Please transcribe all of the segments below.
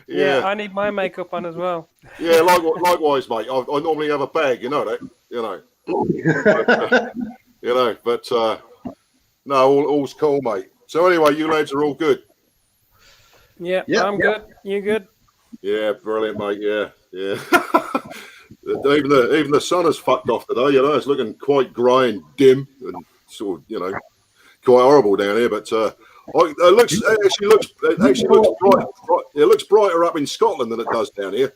Yeah, I need my makeup on as well. Yeah, likewise, mate. I normally have a bag, you know that. But no, all's cool, mate. So anyway, you lads are all good. Yeah, I'm good. You good? Yeah, brilliant, mate. Yeah. Even the sun has fucked off today. It's looking quite grey and dim and sort of, quite horrible down here. But it actually looks bright. It looks brighter up in Scotland than it does down here.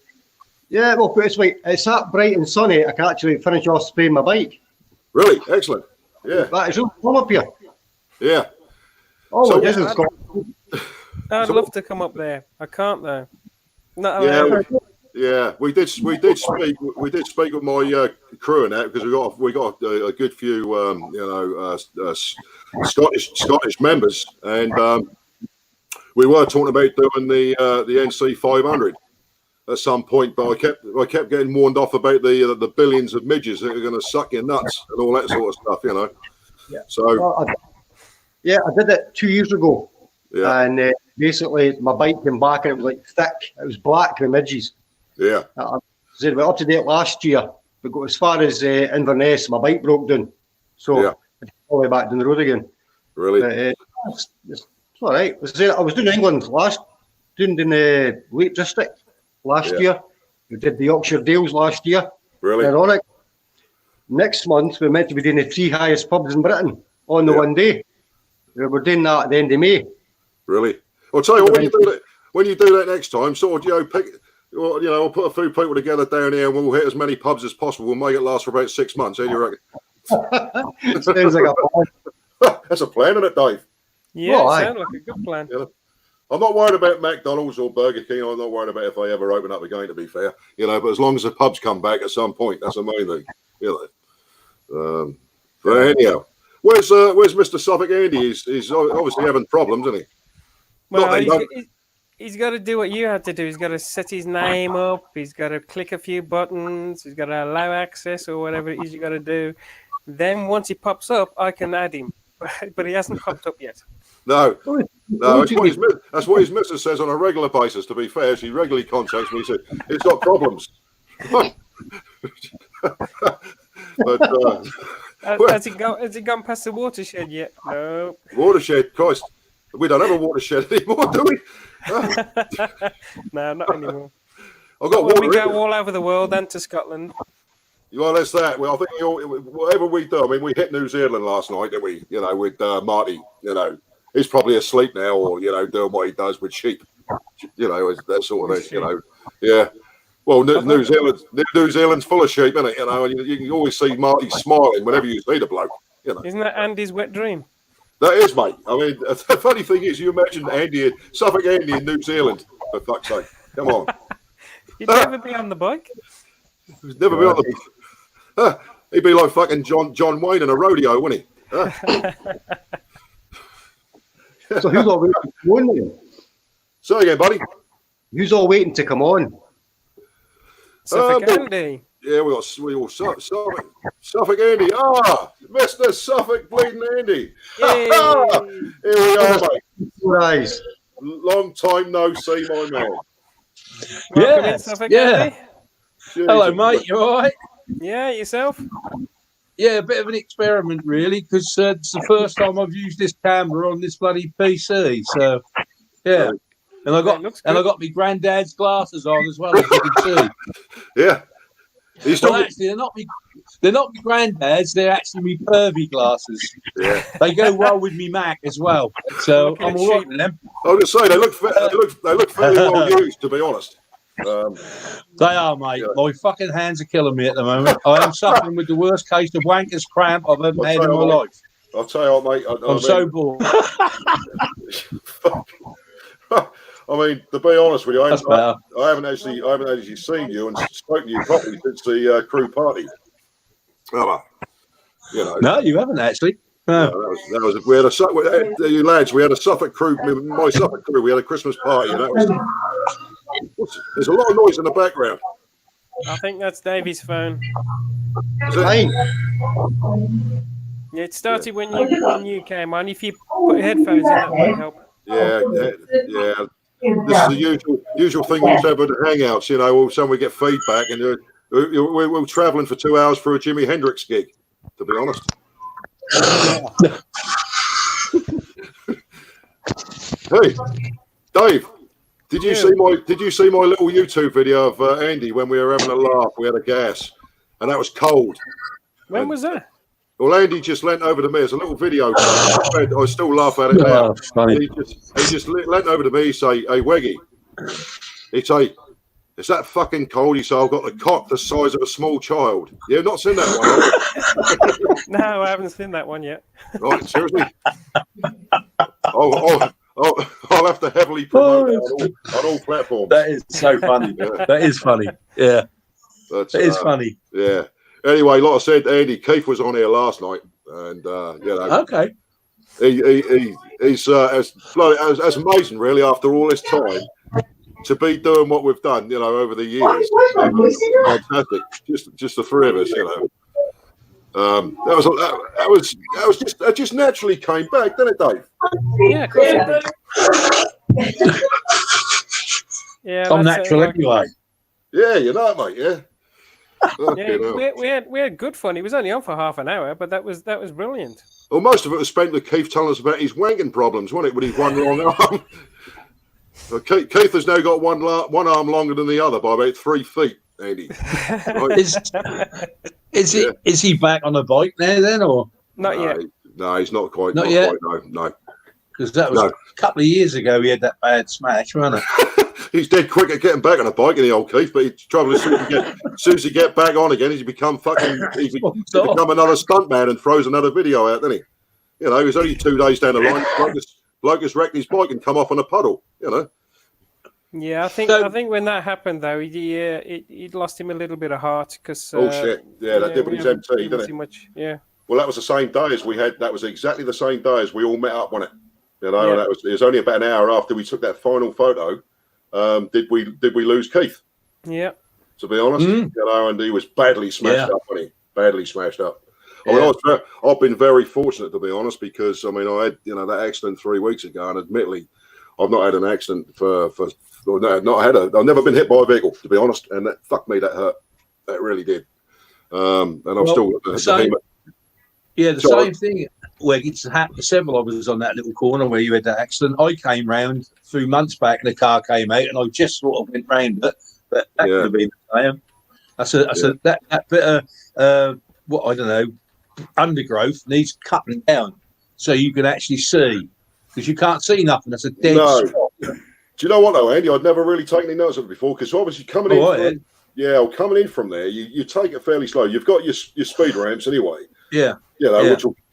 Yeah, well, put it this way, it's that bright and sunny, I can actually finish off spraying my bike. Really? Excellent. Yeah. That is really fun up here. Yeah. Oh, So, it is in Scotland. I'd love to come up there. I can't though. Yeah, we did speak with my crew and that, because we got a good few Scottish members, and we were talking about doing the NC 500 at some point, but I kept getting warned off about the billions of midges that are going to suck your nuts and all that sort of stuff, Yeah. So I did it 2 years ago, and basically my bike came back and it was like thick. It was black with midges. Yeah. I said, up to date last year, but got as far as Inverness, my bike broke down. So I had to go all the way back down the road again. Really? It's all right. I was doing England doing the Lake District last year. We did the Yorkshire Dales last year. Really? Ironic. Next month, we're meant to be doing the 3 highest pubs in Britain on the one day. We're doing that at the end of May. Really? I'll tell you what, when you do that next time, sort of, we'll put a few people together down here and we'll hit as many pubs as possible. We'll make it last for about 6 months. How do you reckon? Sounds like a plan. That's a plan, isn't it, Dave? Yeah, it sounds like a good plan. I'm not worried about McDonald's or Burger King. I'm not worried about if they ever open up again, to be fair. But as long as the pubs come back at some point, that's the main thing. But anyhow, where's Mr. Suffolk Andy? He's obviously having problems, isn't he? Well, he's got to do what you had to do. He's got to set his name up. He's got to click a few buttons. He's got to allow access or whatever it is you got to do. Then once he pops up, I can add him. But he hasn't popped up yet. No. That's what his missus says on a regular basis, to be fair. She regularly contacts me and says, he's got problems. But, has it gone past the watershed yet? No. Watershed, Christ. We don't have a watershed anymore, do we? No, not anymore. I've got water. We go all over the world and to Scotland. Well, that's that. Well, I think whatever we do, I mean, we hit New Zealand last night, didn't we? With Marty, he's probably asleep now or, doing what he does with sheep, that sort of thing, Yeah. Well, New Zealand's full of sheep, isn't it? And you can always see Marty smiling whenever you see the bloke, Isn't that Andy's wet dream? That is, mate. I mean, the funny thing is, you imagine Suffolk Andy in New Zealand, for fuck's sake. Come on. You'd never be on the bike. He'd never be on the... he'd be like fucking John Wayne in a rodeo, wouldn't he? So who's all waiting to come on then? So again, buddy. Who's all waiting to come on? Suffolk Andy. Yeah, we got Suffolk Andy. Mr. Suffolk bleeding Andy. Here we are, mate. Nice. Long time no see, my man. Welcome in, Suffolk Andy. Hello, mate. You all right? Yeah, yourself? Yeah, a bit of an experiment, really, because it's the first time I've used this camera on this bloody PC. So, yeah. And I got my granddad's glasses on as well, as you can see. Yeah. Actually, they're not my granddad's. They're actually me pervy glasses. Yeah. They go well with me Mac as well. So I'm all right with them. I was just saying they look fairly well used, to be honest. They are, mate. Yeah. My fucking hands are killing me at the moment. I am suffering with the worst case of wanker's cramp I've ever had in my life. I'll tell you what, mate. I'm so bored. I mean, to be honest with you, I haven't actually seen you and spoken to you properly since the crew party. No, you haven't actually. No. We had you lads. We had a Suffolk crew. My Suffolk crew. We had a Christmas party. And that was. There's a lot of noise in the background. I think that's Davey's phone. Is it? Yeah, it started when you came on. If you put headphones in, that might help. Yeah. this is the usual thing we have at the hangouts. You know, all of a sudden we get feedback, and we're traveling for 2 hours for a Jimi Hendrix gig. To be honest. Hey, Dave, did you see my little YouTube video of Andy when we were having a laugh? We had a gas, and that was cold. When was that? Well, Andy just leant over to me. It's a little video. I still laugh at it now. He just leant over to me. He say, "Hey, Weggy," he'd say, "Is that fucking cold?" He said, "I've got the cock the size of a small child." You've not seen that one? No, I haven't seen that one yet. Right, seriously? I'll have to heavily promote it on all platforms. That is so funny. That is funny. Yeah. That is funny. Yeah. Anyway, like I said, Andy, Keith was on here last night, and okay, he's as amazing, really, after all this time, to be doing what we've done, over the years. Fantastic, just the three of us, That just naturally came back, didn't it, Dave? Yeah, of course it did. Yeah, I'm natural anyway. Yeah, you know it, mate. Yeah. Yeah, we had good fun. He was only on for half an hour, but that was brilliant. Well, most of it was spent with Keith telling us about his wanking problems, wasn't it? With his one long arm. Well, Keith has now got one arm longer than the other by about 3 feet. Andy, right? Is he back on a bike now then, or not yet? No, he's not quite. Not yet. Quite, no. Because that was a couple of years ago. He had that bad smash, wasn't it? He's dead quick at getting back on a bike in the old Keith, but he's trouble as soon as he get back on again, he's become another stuntman and throws another video out, doesn't he? He was only 2 days down the line. Bloke has wrecked his bike and come off in a puddle. Yeah, I think when that happened though, it lost him a little bit of heart because. Shit! Yeah, that did with his MT, didn't it? Much, yeah. Well, that was the same day as we had. That was exactly the same day as we all met up on it. And it was only about an hour after we took that final photo. Did we lose Keith? Yeah. To be honest, and he was badly smashed up, wasn't he? Badly smashed up. Yeah. I mean, I've been very fortunate, to be honest, because I had that accident 3 weeks ago, and admittedly, I've not had an accident I've never been hit by a vehicle, to be honest, and that fucked me. That hurt. That really did. And I'm still the same thing. Where it's happened, several of us on that little corner where you had that accident. I came round a few months back, and the car came out, and I just sort of went round it. But that could have been the same. That bit of I don't know, undergrowth needs cutting down so you can actually see, because you can't see nothing. That's a dead spot. Do you know what though, Andy? I'd never really taken any notice of it before, because obviously coming in from there, you take it fairly slow. You've got your speed ramps anyway. Yeah.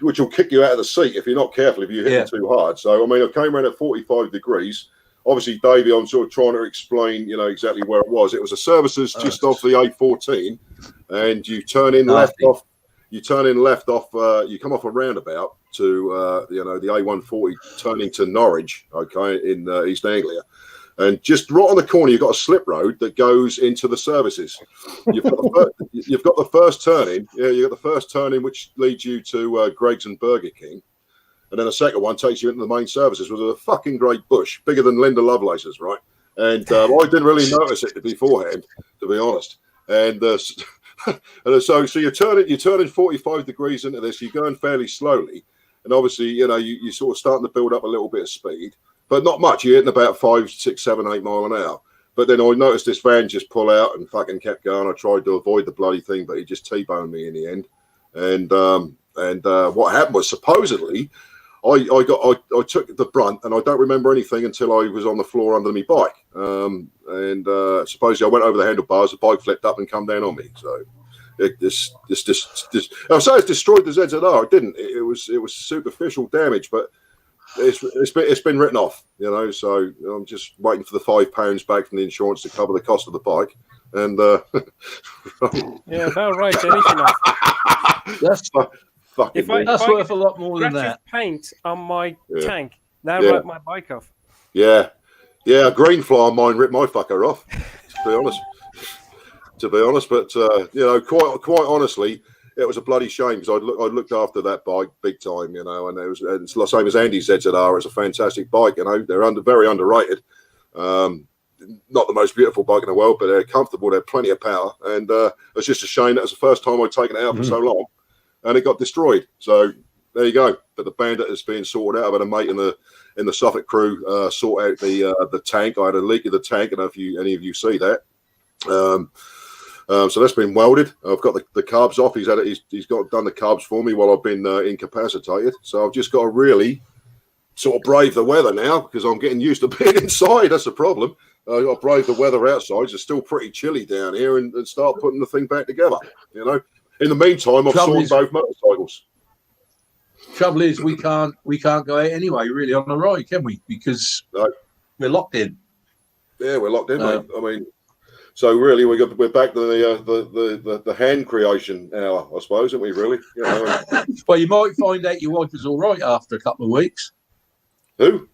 Which will kick you out of the seat if you're not careful, if you hit it too hard. So I came around at 45 degrees. Obviously, Davey, I'm sort of trying to explain, exactly where it was. It was a services just off the A14, and you turn in left off. You come off a roundabout to the A140 turning to Norwich, in East Anglia. And just right on the corner, you've got a slip road that goes into the services. You've got the first turn in. Yeah, you've got the first turn in, which leads you to Greg's and Burger King. And then the second one takes you into the main services, with a fucking great bush, bigger than Linda Lovelace's, right? And I didn't really notice it beforehand, to be honest. And so you're turning 45 degrees into this. You're going fairly slowly. And obviously, you're sort of starting to build up a little bit of speed. But not much. You're hitting about 5, 6, 7, 8 mile an hour. But then I noticed this van just pull out and fucking kept going. I tried to avoid the bloody thing, but he just T-boned me in the end. And what happened was, supposedly, I took the brunt, and I don't remember anything until I was on the floor under my bike. Supposedly I went over the handlebars, the bike flipped up and come down on me. So I'll say it's destroyed the ZZR. It didn't. It was superficial damage, but it's been written off, so I'm just waiting for the £5 back from the insurance to cover the cost of the bike. And yeah, about right, anything else. That's if that's worth a lot more than that. Paint on my tank, now write my bike off. Yeah, a green fly on mine ripped my fucker off, to be honest. But quite honestly, it was a bloody shame, because I looked after that bike big time, and it's the same as Andy ZZR. It's a fantastic bike, they're very underrated. Not the most beautiful bike in the world, but they're comfortable. They're plenty of power, and it's just a shame that was the first time I'd taken it out for so long, and it got destroyed. So there you go. But the Bandit is being sorted out. I've had a mate in the Suffolk crew sort out the tank. I had a leak in the tank. I don't know if any of you see that. So that's been welded. I've got the carbs off. He's done the carbs for me while I've been incapacitated. So I've just got to really sort of brave the weather now, because I'm getting used to being inside. That's the problem. I've got to brave the weather outside. It's still pretty chilly down here, and start putting the thing back together. You know. In the meantime, I've sold both motorcycles. Trouble is, we can't go out anyway, really, on the ride, can we? Because we're locked in. Yeah, we're locked in, mate. I mean, so really, we're back to the hand creation hour, I suppose, aren't we? Really? You know, well, you might find out your wife is all right after a couple of weeks. Who?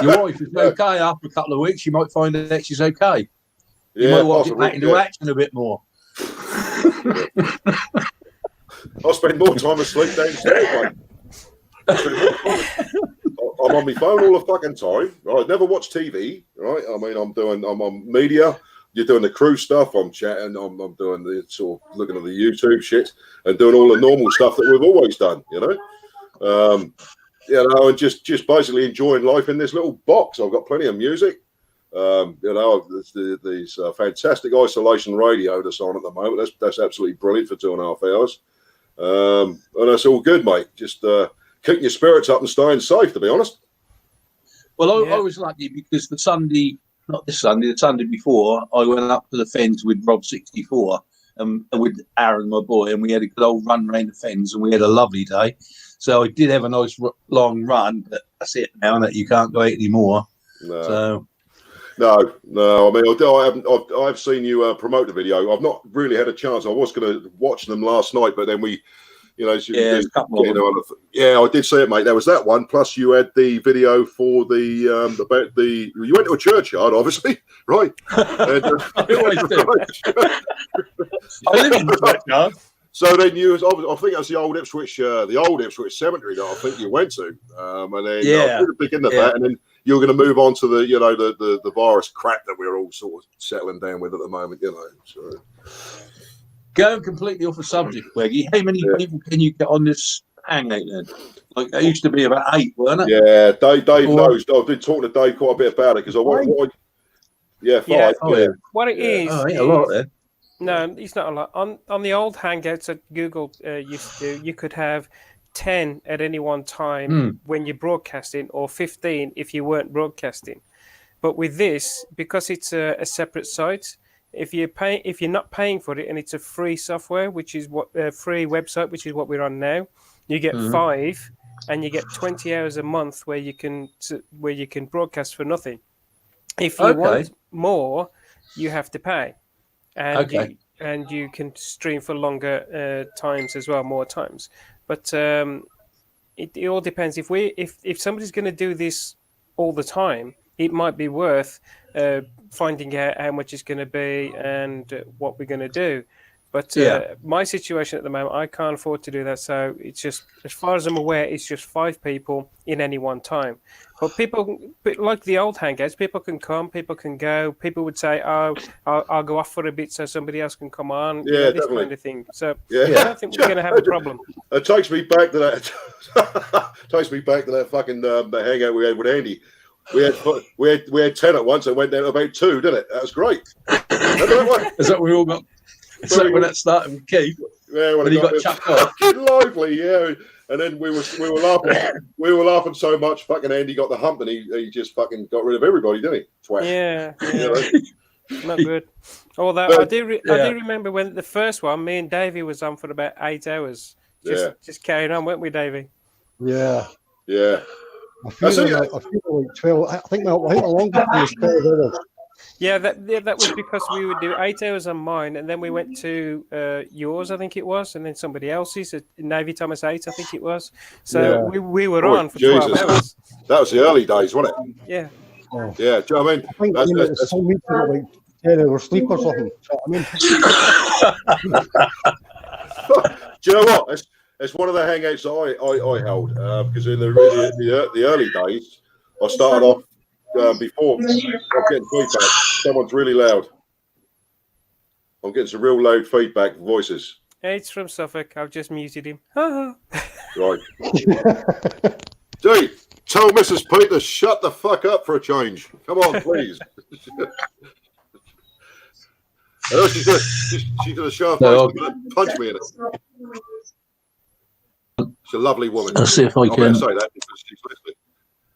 Your wife is okay after a couple of weeks. You might find that she's okay. You Yeah, might want to get possibly, back into action a bit more. I spend more time asleep downstairs, mate. I'm on my phone all the fucking time. Right? I never watch TV. Right? I mean, I'm on media. You're doing the crew stuff. I'm chatting. I'm doing the sort of looking at the YouTube shit and doing all the normal stuff that we've always done. You know, and just basically enjoying life in this little box. I've got plenty of music. You know, these fantastic isolation radio that's on at the moment. That's absolutely brilliant for 2.5 hours. And that's all good, mate. Just keeping your spirits up and staying safe, to be honest. Well, I was lucky because the Sunday before, I went up to the Fens with Rob 64 and with Aaron, my boy, and we had a good old run around the Fens, and we had a lovely day. So I did have a nice long run, but that's it now that you can't go out anymore. No. So. No. I mean, I've seen you promote the video. I've not really had a chance. I was going to watch them last night, but then we, you know, I did see it, mate. There was that one. Plus, you had the video for about the. You went to a churchyard, obviously, right? And, I always do. I live in the churchyard. So then I think that's the old Ipswich cemetery that I think you went to, and then I was big into that, and then you're going to move on to the virus crap that we're all sort of settling down with at the moment, you know. So. Going completely off the subject, Weggy, how many people can you get on this hangout then? Like, there used to be about 8, weren't it? Yeah, Dave knows. I've been talking to Dave quite a bit about it because five. Yeah. What it is, ain't a lot then. No, it's not a lot. On the old Hangouts that Google used to do, you could have 10 at any one time when you're broadcasting, or 15 if you weren't broadcasting. But with this, because it's a separate site, if you're not paying for it, and it's a free software, which is free website, which is what we're on now, you get 5, and you get 20 hours a month where you can broadcast for nothing. If you want more, you have to pay. And you can stream for longer times as well, more times. But it all depends. If somebody's going to do this all the time, it might be worth finding out how much it's going to be and what we're going to do. But my situation at the moment, I can't afford to do that. So it's just, as far as I'm aware, it's just 5 people in any one time. But people, like the old Hangouts, people can come, people can go. People would say, "Oh, I'll go off for a bit so somebody else can come on." Yeah, this kind of thing. So I don't think we're going to have a problem. It takes me back to that. Fucking the hangout we had with Andy. We had 10 at once and went down to about 2, didn't it? That was great. Remember that one? Is that we all got? Is that when that started with Keith? Yeah, when he got chucked off. Lively, yeah. And then we were laughing. We were laughing so much. Fucking Andy got the hump, and he just fucking got rid of everybody, didn't he? Twat. Yeah. Not good. Although I do remember when the first one, me and Davey was on for about 8 hours. Just carrying on, weren't we, Davey? Yeah. Yeah. I feel like 12. I think the longest one was 12 hours. Yeah, that was because we would do 8 hours on mine, and then we went to yours, I think it was, and then somebody else's, Navy Thomas 8, I think it was. So we were on for 12 hours. That was the early days, wasn't it? Yeah. Oh. Yeah, do you know what I mean? I think some weeks got like 10 hours sleep or something. Do you know what I mean? Do you know what? It's one of the hangouts that I held because in the early days, I started off before. I'm getting feedback. Someone's really loud. I'm getting some real loud feedback voices. It's from Suffolk. I've just muted him. Right. Gee, tell Mrs. Peter shut the fuck up for a change. Come on, please. She's gonna show her face and punch me in it. She's a lovely woman. I'll see if I can say that because she's listening.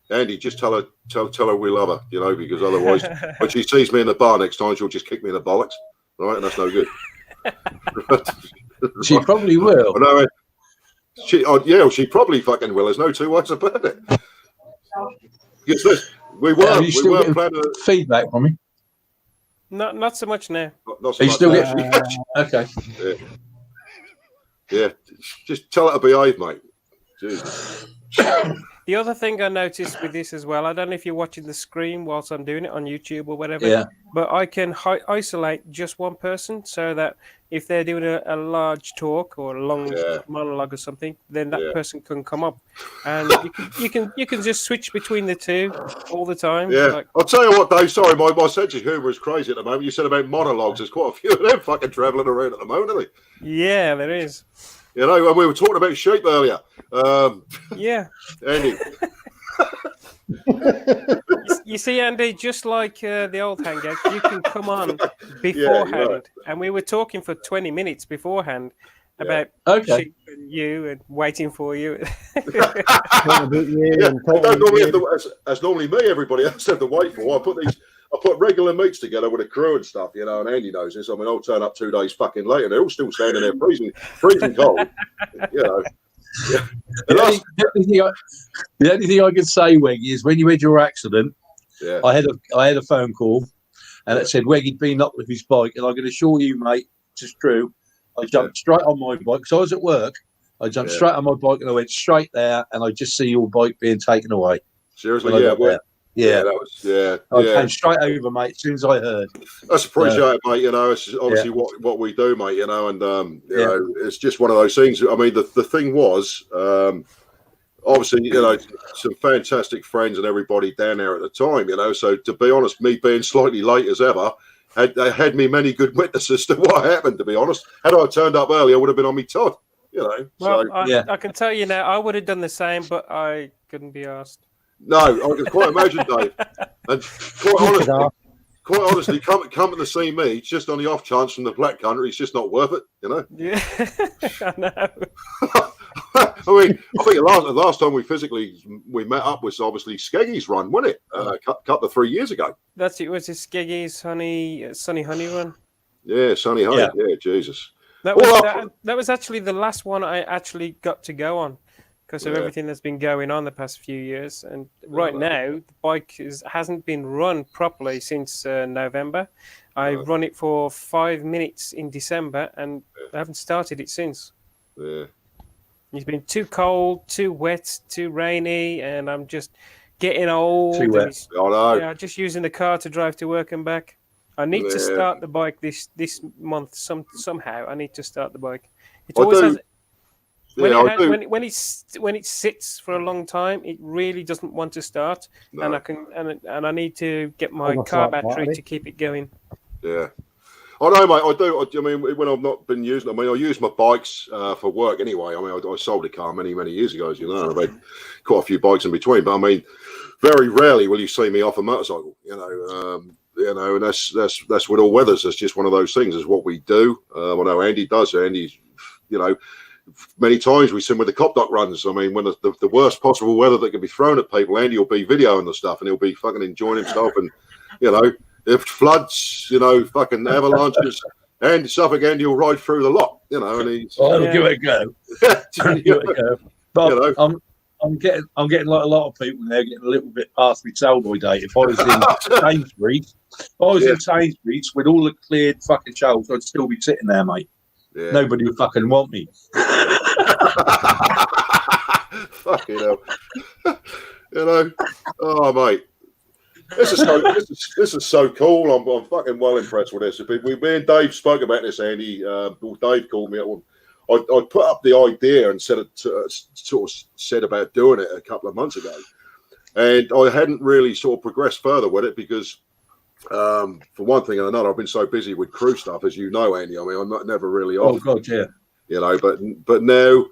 Andy, just tell her we love her, you know, because otherwise, when she sees me in the bar next time, she'll just kick me in the bollocks, right? And that's no good. She probably will. No, she probably fucking will. There's no two ways about it. Yes, we were planning feedback from me. Not so much now. Not so much. Still okay. Yeah. Just tell her to behave, mate. Jesus. The other thing I noticed with this as well, I don't know if you're watching the screen whilst I'm doing it on YouTube or whatever, but I can isolate just one person so that if they're doing a large talk or a long monologue or something, then that person can come up, and you can just switch between the two all the time. Yeah, like, I'll tell you what, Dave. Sorry, my sense of humour is crazy at the moment. You said about monologues. There's quite a few of them fucking travelling around at the moment, aren't they? Yeah, there is. You know, and we were talking about sheep earlier. Yeah. Andy. You see, Andy, just like the old hangout, you can come on beforehand. And we were talking for 20 minutes beforehand about sheep and you and waiting for you. That's normally me, everybody else have to wait for. I put regular meets together with a crew and stuff, you know, and Andy knows this. I mean, I'll turn up 2 days fucking later and they're all still standing there freezing cold, you know. Yeah. The only thing I can say, Weggy, is when you had your accident, I had a phone call and it said Weggy'd been up with his bike, and I can assure you, mate, it's true. I jumped straight on my bike because I was at work. I jumped straight on my bike and I went straight there, and I just see your bike being taken away. Seriously, I came straight over, mate, as soon as I heard. That's appreciated, mate. You know, it's obviously what we do, mate. You know, and you know, it's just one of those things. I mean, the thing was, obviously, you know, some fantastic friends and everybody down there at the time. You know, so to be honest, me being slightly late as ever had me many good witnesses to what happened. To be honest, had I turned up early, I would have been on me Todd. You know, well, I can tell you now, I would have done the same, but I couldn't be asked. No, I can quite imagine, Dave. And quite honestly, coming to see me just on the off chance from the Black Country, it's just not worth it, you know. Yeah, I know. I mean, I think the last time we met up was obviously Skeggy's run, wasn't it? A couple of 3 years ago. It was his Skeggy's Sunny Honey run. Yeah, Sunny Honey. Yeah, Jesus. That was actually the last one I actually got to go on, because of everything that's been going on the past few years. And right now, the bike hasn't been run properly since November. I run it for 5 minutes in December, and I haven't started it since. Yeah. It's been too cold, too wet, too rainy, and I'm just getting old. Too wet. I know. Yeah, just using the car to drive to work and back. I need to start the bike this month somehow. I need to start the bike. It always has. When it sits for a long time, it really doesn't want to start, and I need to get my car battery to keep it going. Yeah, I know, mate. I do. I mean, when I've not been using, I mean, I use my bikes for work anyway. I mean, I sold a car many years ago, as you know. I've had quite a few bikes in between, but I mean, very rarely will you see me off a motorcycle. You know, and that's with all weathers. That's just one of those things. Is what we do. I know Andy does. Andy's, you know. Many times we send with the cop dock runs. I mean, when the worst possible weather that can be thrown at people, Andy will be videoing the stuff and he'll be fucking enjoying himself. And, you know, if floods, you know, fucking avalanches, and Suffolk, Andy will ride through the lot, you know. And he's give it a go. Give it a go. But you know, I'm getting like a lot of people now getting a little bit past my sell-by date. If I was in Sainsbury's, in Sainsbury's with all the cleared fucking shelves, I'd still be sitting there, mate. Yeah. Nobody would fucking want me. Fucking hell. You know, oh mate, this is so cool. I'm fucking well impressed with this. Me and Dave spoke about this, Andy. Dave called me. I put up the idea and said about doing it a couple of months ago. And I hadn't really sort of progressed further with it because, for one thing and another, I've been so busy with crew stuff, as you know, Andy. I mean, I'm never really off. Oh God, yeah. You know, but now,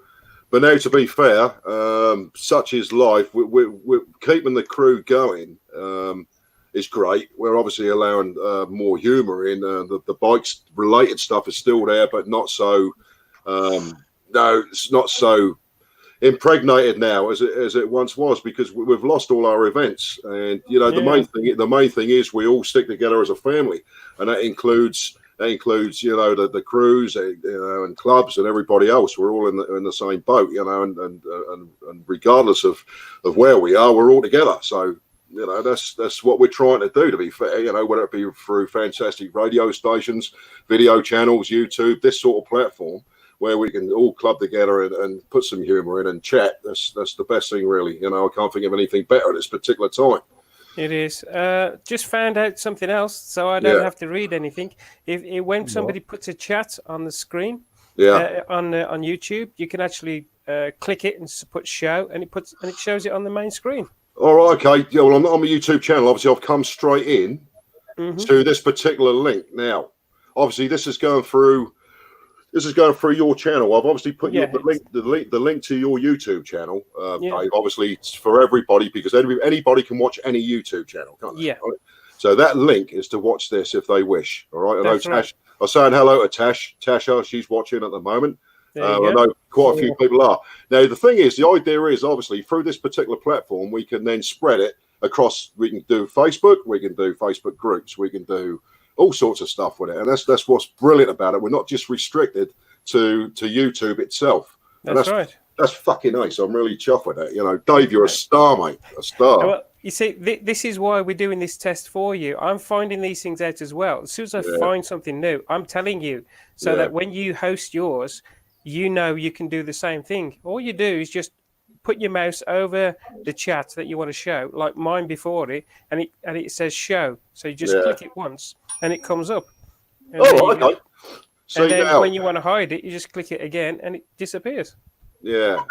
to be fair, such is life. We're keeping the crew going. Is great. We're obviously allowing more humour in. The bikes related stuff is still there, but not so. No, it's not so impregnated now as it once was, because we've lost all our events. And you know, the main thing is we all stick together as a family, and that includes you know the crews, you know, and clubs and everybody else. We're all in the same boat, you know, and regardless of where we are, we're all together. So you know, that's what we're trying to do, to be fair, you know, whether it be through fantastic radio stations, video channels, YouTube, this sort of platform where we can all club together and put some humor in and chat. That's the best thing, really. You know, I can't think of anything better at this particular time. It is. Just found out something else, so I don't have to read anything. When somebody puts a chat on the screen, on YouTube, you can actually click it and put show, and it shows it on the main screen. All right, okay. Yeah, well, I'm not on my YouTube channel. Obviously, I've come straight in to this particular link now. Obviously, this is going through your channel. I've obviously put the link to your YouTube channel, Dave. Obviously, it's for everybody, because anybody can watch any YouTube channel, can't they? Yeah. Right? So that link is to watch this if they wish. All right. I know Tash. I was saying hello to Tasha. She's watching at the moment. I know quite a few people are. Now, the thing is, the idea is obviously through this particular platform, we can then spread it across. We can do Facebook, we can do Facebook groups, we can do all sorts of stuff with it, and that's what's brilliant about it. We're not just restricted to YouTube itself. That's right. That's fucking nice. I'm really chuffed with that. You know, Dave, you're a star, mate. A star. Well, you see, this is why we're doing this test for you. I'm finding these things out as well. As soon as I find something new, I'm telling you, so that when you host yours, you know you can do the same thing. All you do is just put your mouse over the chat that you want to show, like mine before it, and it says show. So you just click it once, and it comes up. And okay. So and then when you want to hide it, you just click it again, and it disappears. Yeah.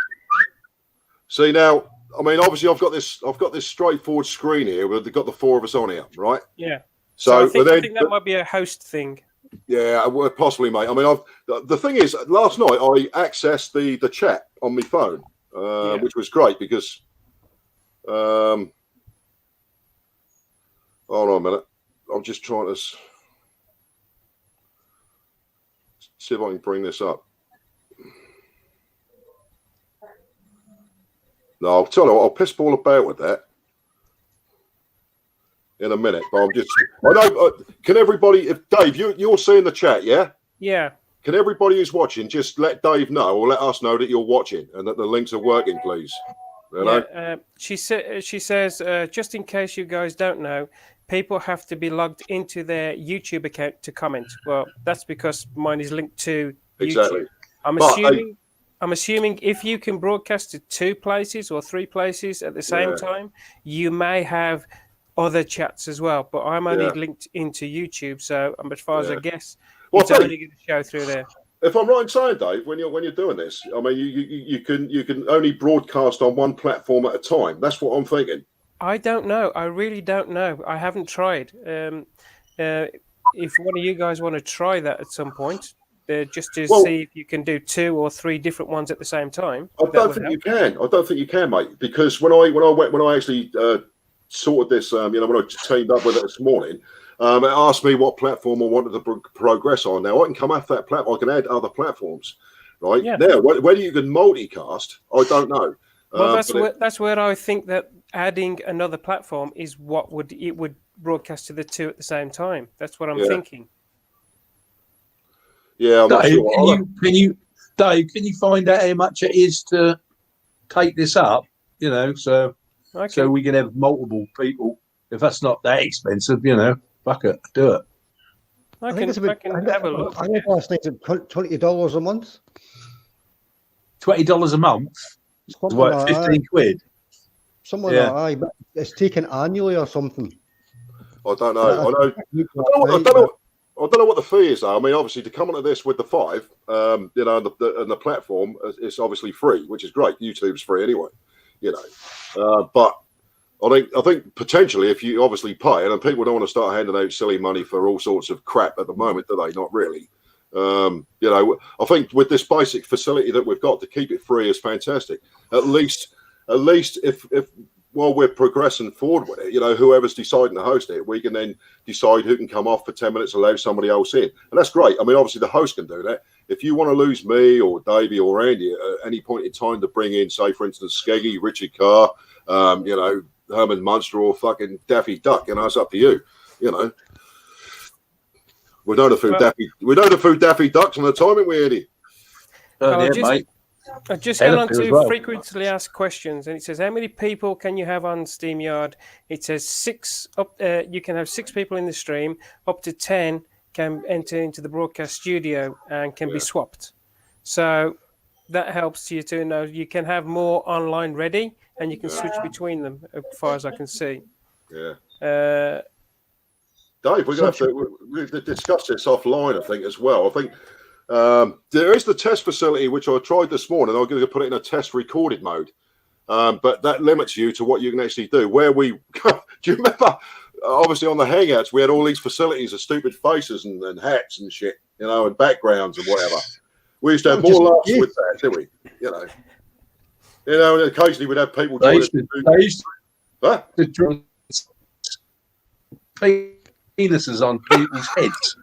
See now, I mean, obviously, I've got this straightforward screen here. We've got the four of us on here, right? Yeah. So I think that might be a host thing. Yeah, possibly, mate. I mean, the thing is, last night I accessed the chat on my phone, which was great because. Hold on a minute. I'm just trying to see if I can bring this up. No, I'll tell you what, I'll piss ball about with that in a minute, but I know. Can everybody? If Dave, you're seeing the chat, yeah? Yeah. Can everybody who's watching just let Dave know, or let us know that you're watching and that the links are working, please? You know? She says, just in case you guys don't know, people have to be logged into their YouTube account to comment. Well, that's because mine is linked to YouTube. I'm assuming if you can broadcast to 2 places or 3 places at the same time, you may have other chats as well, but I'm only linked into YouTube, so as far as I guess, it's only going to show through there. If I'm right in saying, Dave, when you're doing this, I mean, you can only broadcast on one platform at a time. That's what I'm thinking. I don't know. I really don't know. I haven't tried. If one of you guys want to try that at some point, just to see if you can do 2 or 3 different ones at the same time. I don't think you can. I don't think you can, mate. Because when I actually sorted this, when I teamed up with it this morning, it asked me what platform I wanted to progress on. Now I can come off that platform. I can add other platforms, right? Yeah. Now whether you can multicast, I don't know. Well, that's where I think that adding another platform is what would broadcast to the 2 at the same time. That's what I'm thinking. Yeah, I'm Dave, not sure. Dave, can you find out how much it is to take this up? You know, so we can have multiple people. If that's not that expensive, fuck it, do it. I can have a look. I think last night's $20 a month. $20 a month. Something what, 15 quid? Something like that, but it's taken annually or something. I don't know. I don't know what the fee is, though. I mean, obviously, to come onto this with the 5, and the platform is obviously free, which is great. YouTube's free anyway, but I think potentially if you obviously pay, and people don't want to start handing out silly money for all sorts of crap at the moment, do they? Not really. I think with this basic facility that we've got to keep it free is fantastic. At least if while we're progressing forward with it, whoever's deciding to host it, we can then decide who can come off for 10 minutes, allow somebody else in. And that's great. I mean, obviously the host can do that. If you want to lose me or Davey or Andy at any point in time to bring in, say, for instance, Skeggy, Richard Carr, Herman Munster or fucking Daffy Duck, it's up to you, We know the food Daffy Ducks on the time, ain't we, Andy? Mate. I just got on to frequently asked questions, and it says, how many people can you have on StreamYard? It says 6. You can have 6 people in the stream. Up to 10 can enter into the broadcast studio and can be swapped. So that helps you to know you can have more online ready, and you can switch between them, as far as I can see. Yeah. Dave, we're going to have to discuss this offline, I think, as well. I think there is the test facility, which I tried this morning. I'm going to put it in a test recorded mode. But that limits you to what you can actually do. Do you remember, obviously on the Hangouts, we had all these facilities of stupid faces and hats and shit, and backgrounds and whatever. We used to have more laughs with that, didn't we? And occasionally we'd have people join us. To draw penises on people's heads.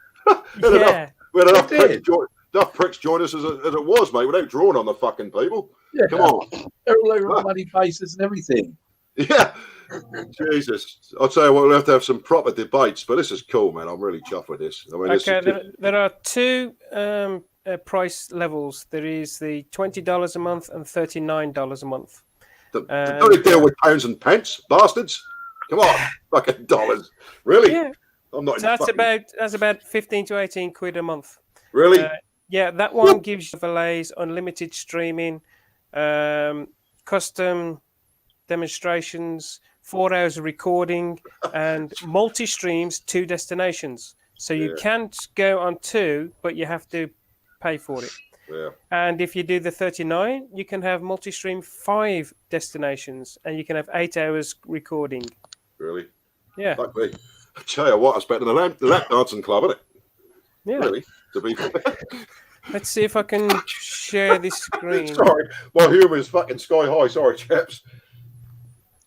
We had enough pricks join us as it was, mate, without drawing on the fucking people. Yeah. Come on. They're all over bloody faces and everything. Yeah. Jesus. I'll tell you what, we'll have to have some proper debates, but this is cool, man. I'm really chuffed with this. I mean, there are 2 price levels. There is the $20 a month and $39 a month. Don't deal with pounds and pence, bastards. Come on, fucking dollars. Really? Yeah. I'm not. So that's about 15 to 18 quid a month. Really? That one gives you overlays, unlimited streaming, custom demonstrations, 4 hours of recording, and multi-streams, 2 destinations. So you can't go on 2, but you have to pay for it. Yeah. And if you do the 39, you can have multi-stream 5 destinations, and you can have 8 hours recording. Really? Yeah. Like me. I tell you what, it's better than the lap dancing club, isn't it? Yeah. Really? To be fair. Let's see if I can share this screen. Sorry, my humour is fucking sky high. Sorry, chaps.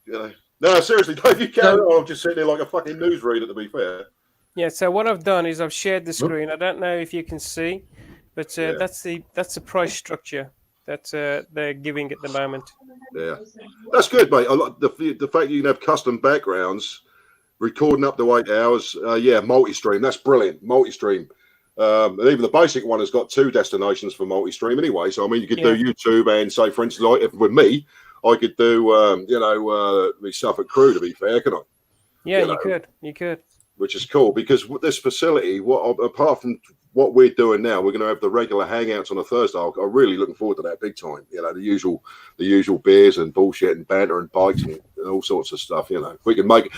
No, seriously, Dave, you carry on. I'm just sitting there like a fucking newsreader, to be fair. Yeah, so what I've done is I've shared the screen. I don't know if you can see, but that's the price structure that they're giving at the moment. Yeah, that's good, mate. I like the fact you can have custom backgrounds, recording up to 8 hours. Multi-stream. That's brilliant. Multi-stream. And even the basic one has got 2 destinations for multi-stream anyway. So I mean, you could do YouTube and say, for instance, like with me, I could do the Suffolk crew. To be fair, can I? Yeah, you could. Which is cool because with this facility, apart from what we're doing now, we're going to have the regular hangouts on a Thursday. I'm really looking forward to that big time. The usual beers and bullshit and banter and bikes and all sorts of stuff. We can make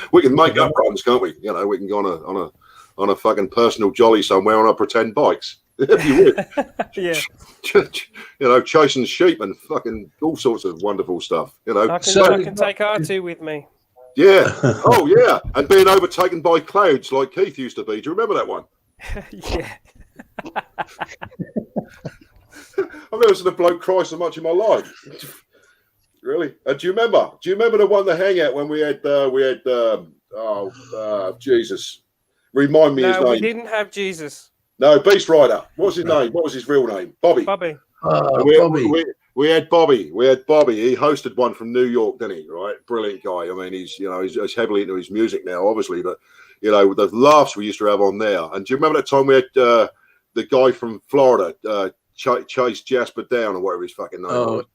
up runs, can't we? We can go on a fucking personal jolly somewhere on our pretend bikes. If you would. Yeah. Chasing sheep and fucking all sorts of wonderful stuff. I can take R2 with me. Yeah. Oh, yeah. And being overtaken by clouds like Keith used to be. Do you remember that one? Yeah. I've never seen a bloke cry so much in my life. Really? And do you remember the one, the hangout when we had Jesus. Remind me his name. No, we didn't have Jesus. No, Beast Rider. What's his name? What was his real name? Bobby. Bobby. Bobby. We had Bobby. He hosted one from New York, didn't he? Right, brilliant guy. I mean, he's heavily into his music now, obviously. But the laughs we used to have on there. And do you remember that time we had the guy from Florida, Chase Jasper Down or whatever his fucking name was?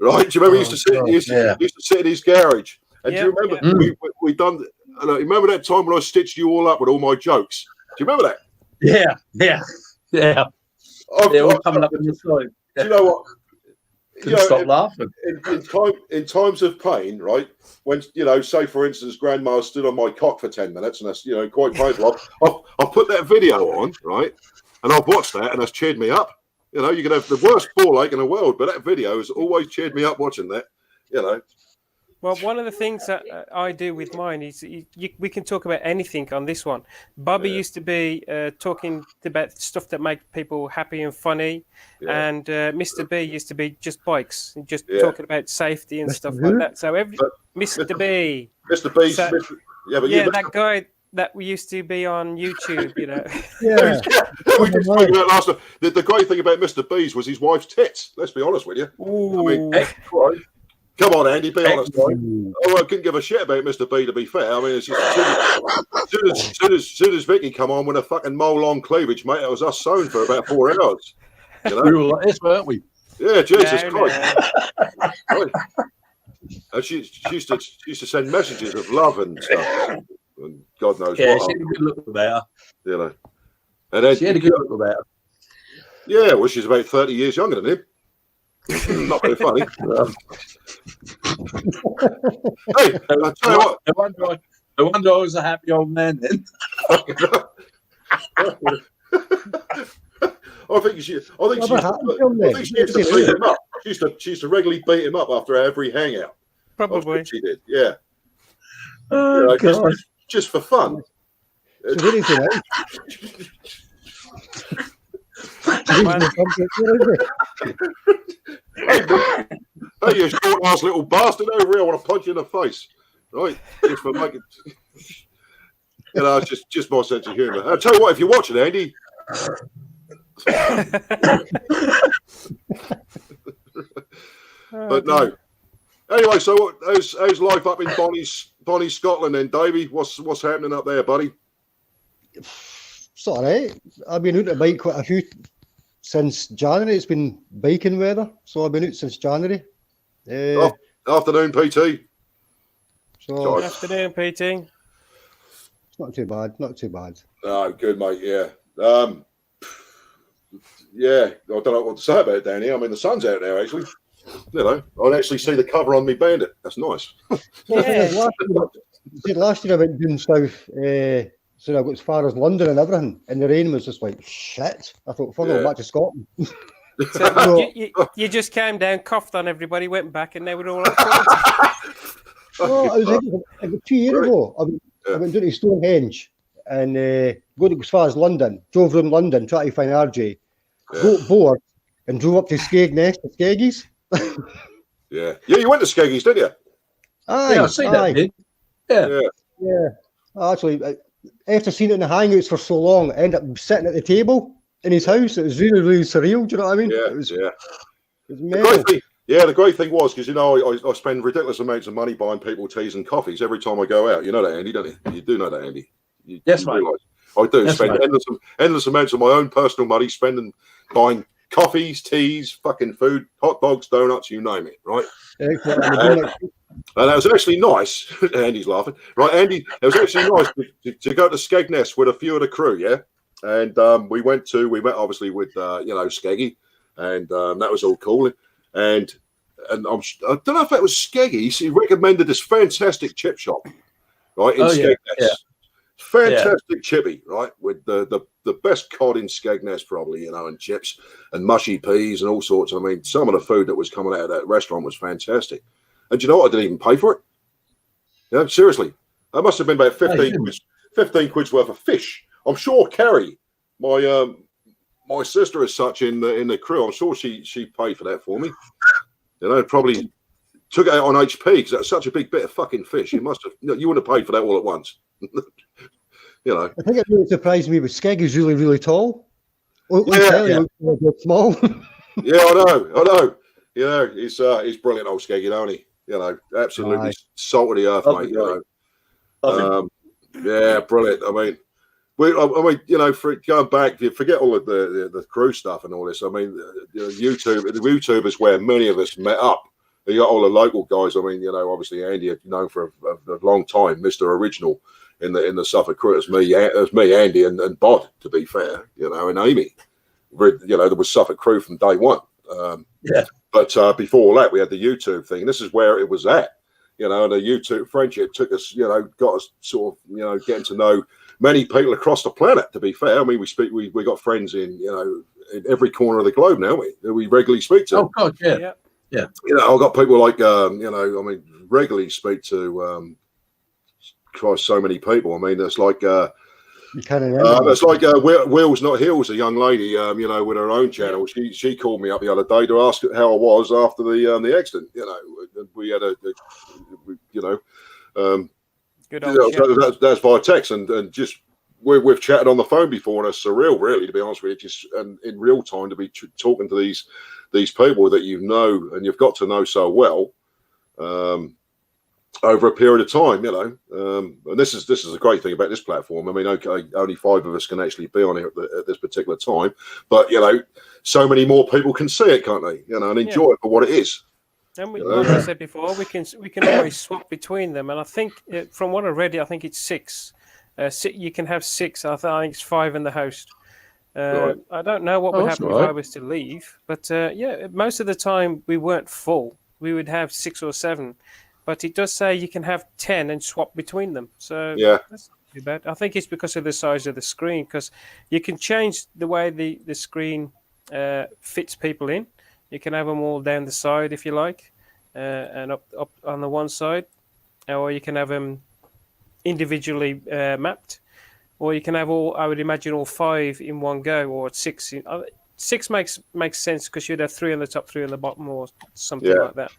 Right? Do you remember he used to sit in his garage? And do you remember we done? Remember that time when I stitched you all up with all my jokes? Do you remember that? Yeah. They're all coming up in the side. Do you know what? Couldn't stop laughing. In times of pain, right? When say for instance, Grandma stood on my cock for 10 minutes, and that's quite painful. I'll put that video on, right? And I've watched that, and that's cheered me up. You can have the worst ball ache in the world, but that video has always cheered me up watching that. Well, Well, one of the things that I do with mine is we can talk about anything on this one. Bobby used to be talking about stuff that make people happy and funny, and Mr. B used to be just bikes and just talking about safety and stuff like that. So Mr. B, Mr. B, so, that guy that we used to be on YouTube, you know. Yeah. We just spoke about last time. The great thing about Mr. B's was his wife's tits. Let's be honest with you. Ooh. I mean, come on, Andy, be honest. Oh, I couldn't give a shit about Mr. B, to be fair. I mean, it's just, soon as Vicky come on with a fucking mole-on cleavage, mate, it was us sewn for about 4 hours. You know? We were like this, weren't we? Yeah, Jesus Christ. Right. And she used to send messages of love and stuff. And God knows what. Yeah, she had a good look about her. You know. And then, she had a good look about her. Yeah, well, she's about 30 years younger than him. Not very funny. Hey, I tell you what. No wonder I was a happy old man then. I think she used to beat him up. She used to regularly beat him up after every hangout. Probably. She did, yeah. Oh, you know, just for fun. So what is it? Hey, you short ass little bastard over here! I want to punch you in the face, right? Just for making, you know, it's just my sense of humour. I'll tell you what, if you're watching, Andy. But no. Anyway, so how's life up in Bonnie, Scotland? Then, Davey, what's happening up there, buddy? It's all right. I've been out to bike quite a few since January. It's been biking weather, so I've been out since January. Afternoon, PT. So afternoon, PT. It's not too bad. Not too bad. Oh, good, mate. Yeah. Yeah. I don't know what to say about it down here. I mean, the sun's out now, actually. You know, I can actually see the cover on me Bandit. That's nice. Yeah. Last year I went down south. So I got as far as London and everything, and the rain was just like shit. I thought, fuck, I'm back to Scotland. So you just came down, coughed on everybody, went back, and they were all up. No, it was 2 years ago. I went down to Stonehenge and got as far as London, drove around London, tried to find RJ, got bored, and drove up to Skegness, to Skeggies. Yeah, you went to Skeggies, didn't you? Aye, I see that. Yeah. Actually, after seeing it in the Hangouts for so long, I ended up sitting at the table in his house. It was really, really surreal. Do you know what I mean? Yeah, it was the great thing was, because, you know, I spend ridiculous amounts of money buying people teas and coffees every time I go out. You know that, Andy, don't you? You do know that, Andy. Yes, mate. I do spend endless amounts of my own personal money buying coffees, teas, fucking food, hot dogs, donuts, you name it, right? And that was actually nice. Andy's laughing, right? Andy, it was actually nice to go to Skegness with a few of the crew, yeah. And we met obviously with Skeggy, and that was all cool. And I don't know if that was Skeggy. He recommended this fantastic chip shop, right, in Skegness. Yeah. Fantastic chippy, right, with the best cod in Skegness, probably, you know, and chips and mushy peas and all sorts. I mean, some of the food that was coming out of that restaurant was fantastic. And you know what? I didn't even pay for it. You know, seriously, that must have been about 15 quid's worth of fish. I'm sure Carrie, my sister, as such, in the crew, I'm sure she paid for that for me. You know, probably took it out on HP because that's such a big bit of fucking fish. You must have, you wouldn't have paid for that all at once. You know, I think it really surprised me. But Skeggy's really, really tall. Small. Yeah, I know. You know, he's brilliant, old Skeggy, don't he? You know, absolutely salt of the earth, mate. You know, yeah, brilliant. I mean, you know, for going back, you forget all of the crew stuff and all this. I mean, YouTube is where many of us met up. You got all the local guys. I mean, you know, obviously Andy, you know, for a long time, Mr. Original in the Suffolk crew. It was me, Andy, and Bod, to be fair. You know, and Amy. You know, there was Suffolk crew from day one. But before that, we had the YouTube thing. This is where it was at. You know, and the YouTube friendship took us, you know, got us sort of, you know, getting to know many people across the planet, to be fair. I mean, we got friends in, you know, in every corner of the globe now. We regularly speak to. Oh, God, yeah. Yeah. I've got people like, regularly speak to so many people. I mean, it's like you can't remember. it's like Wheels Not Heels, a young lady, with her own channel. She called me up the other day to ask how I was after the accident. We had good old that's via text and just we've chatted on the phone before, and it's surreal, really, to be honest with you. Just and in real time to be talking to these people that and you've got to know so well. Over a period of time, and this is a great thing about this platform. I mean, okay, only 5 of us can actually be on it at this particular time, but so many more people can see it, can't they? And enjoy it for what it is. And like I said before, we can always swap between them. And I think from what I read, I think it's 6. You can have 6. I think it's 5 in the host. Right. I don't know what would happen if I was to leave, but most of the time we weren't full. We would have 6 or 7. But it does say you can have 10 and swap between them. So that's not too bad. I think it's because of the size of the screen, because you can change the way the screen fits people in. You can have them all down the side if you like, and up on the one side, or you can have them individually mapped, or you can have I would imagine all 5 in one go, or 6. 6 makes sense because you'd have 3 on the top, 3 on the bottom, or something like that.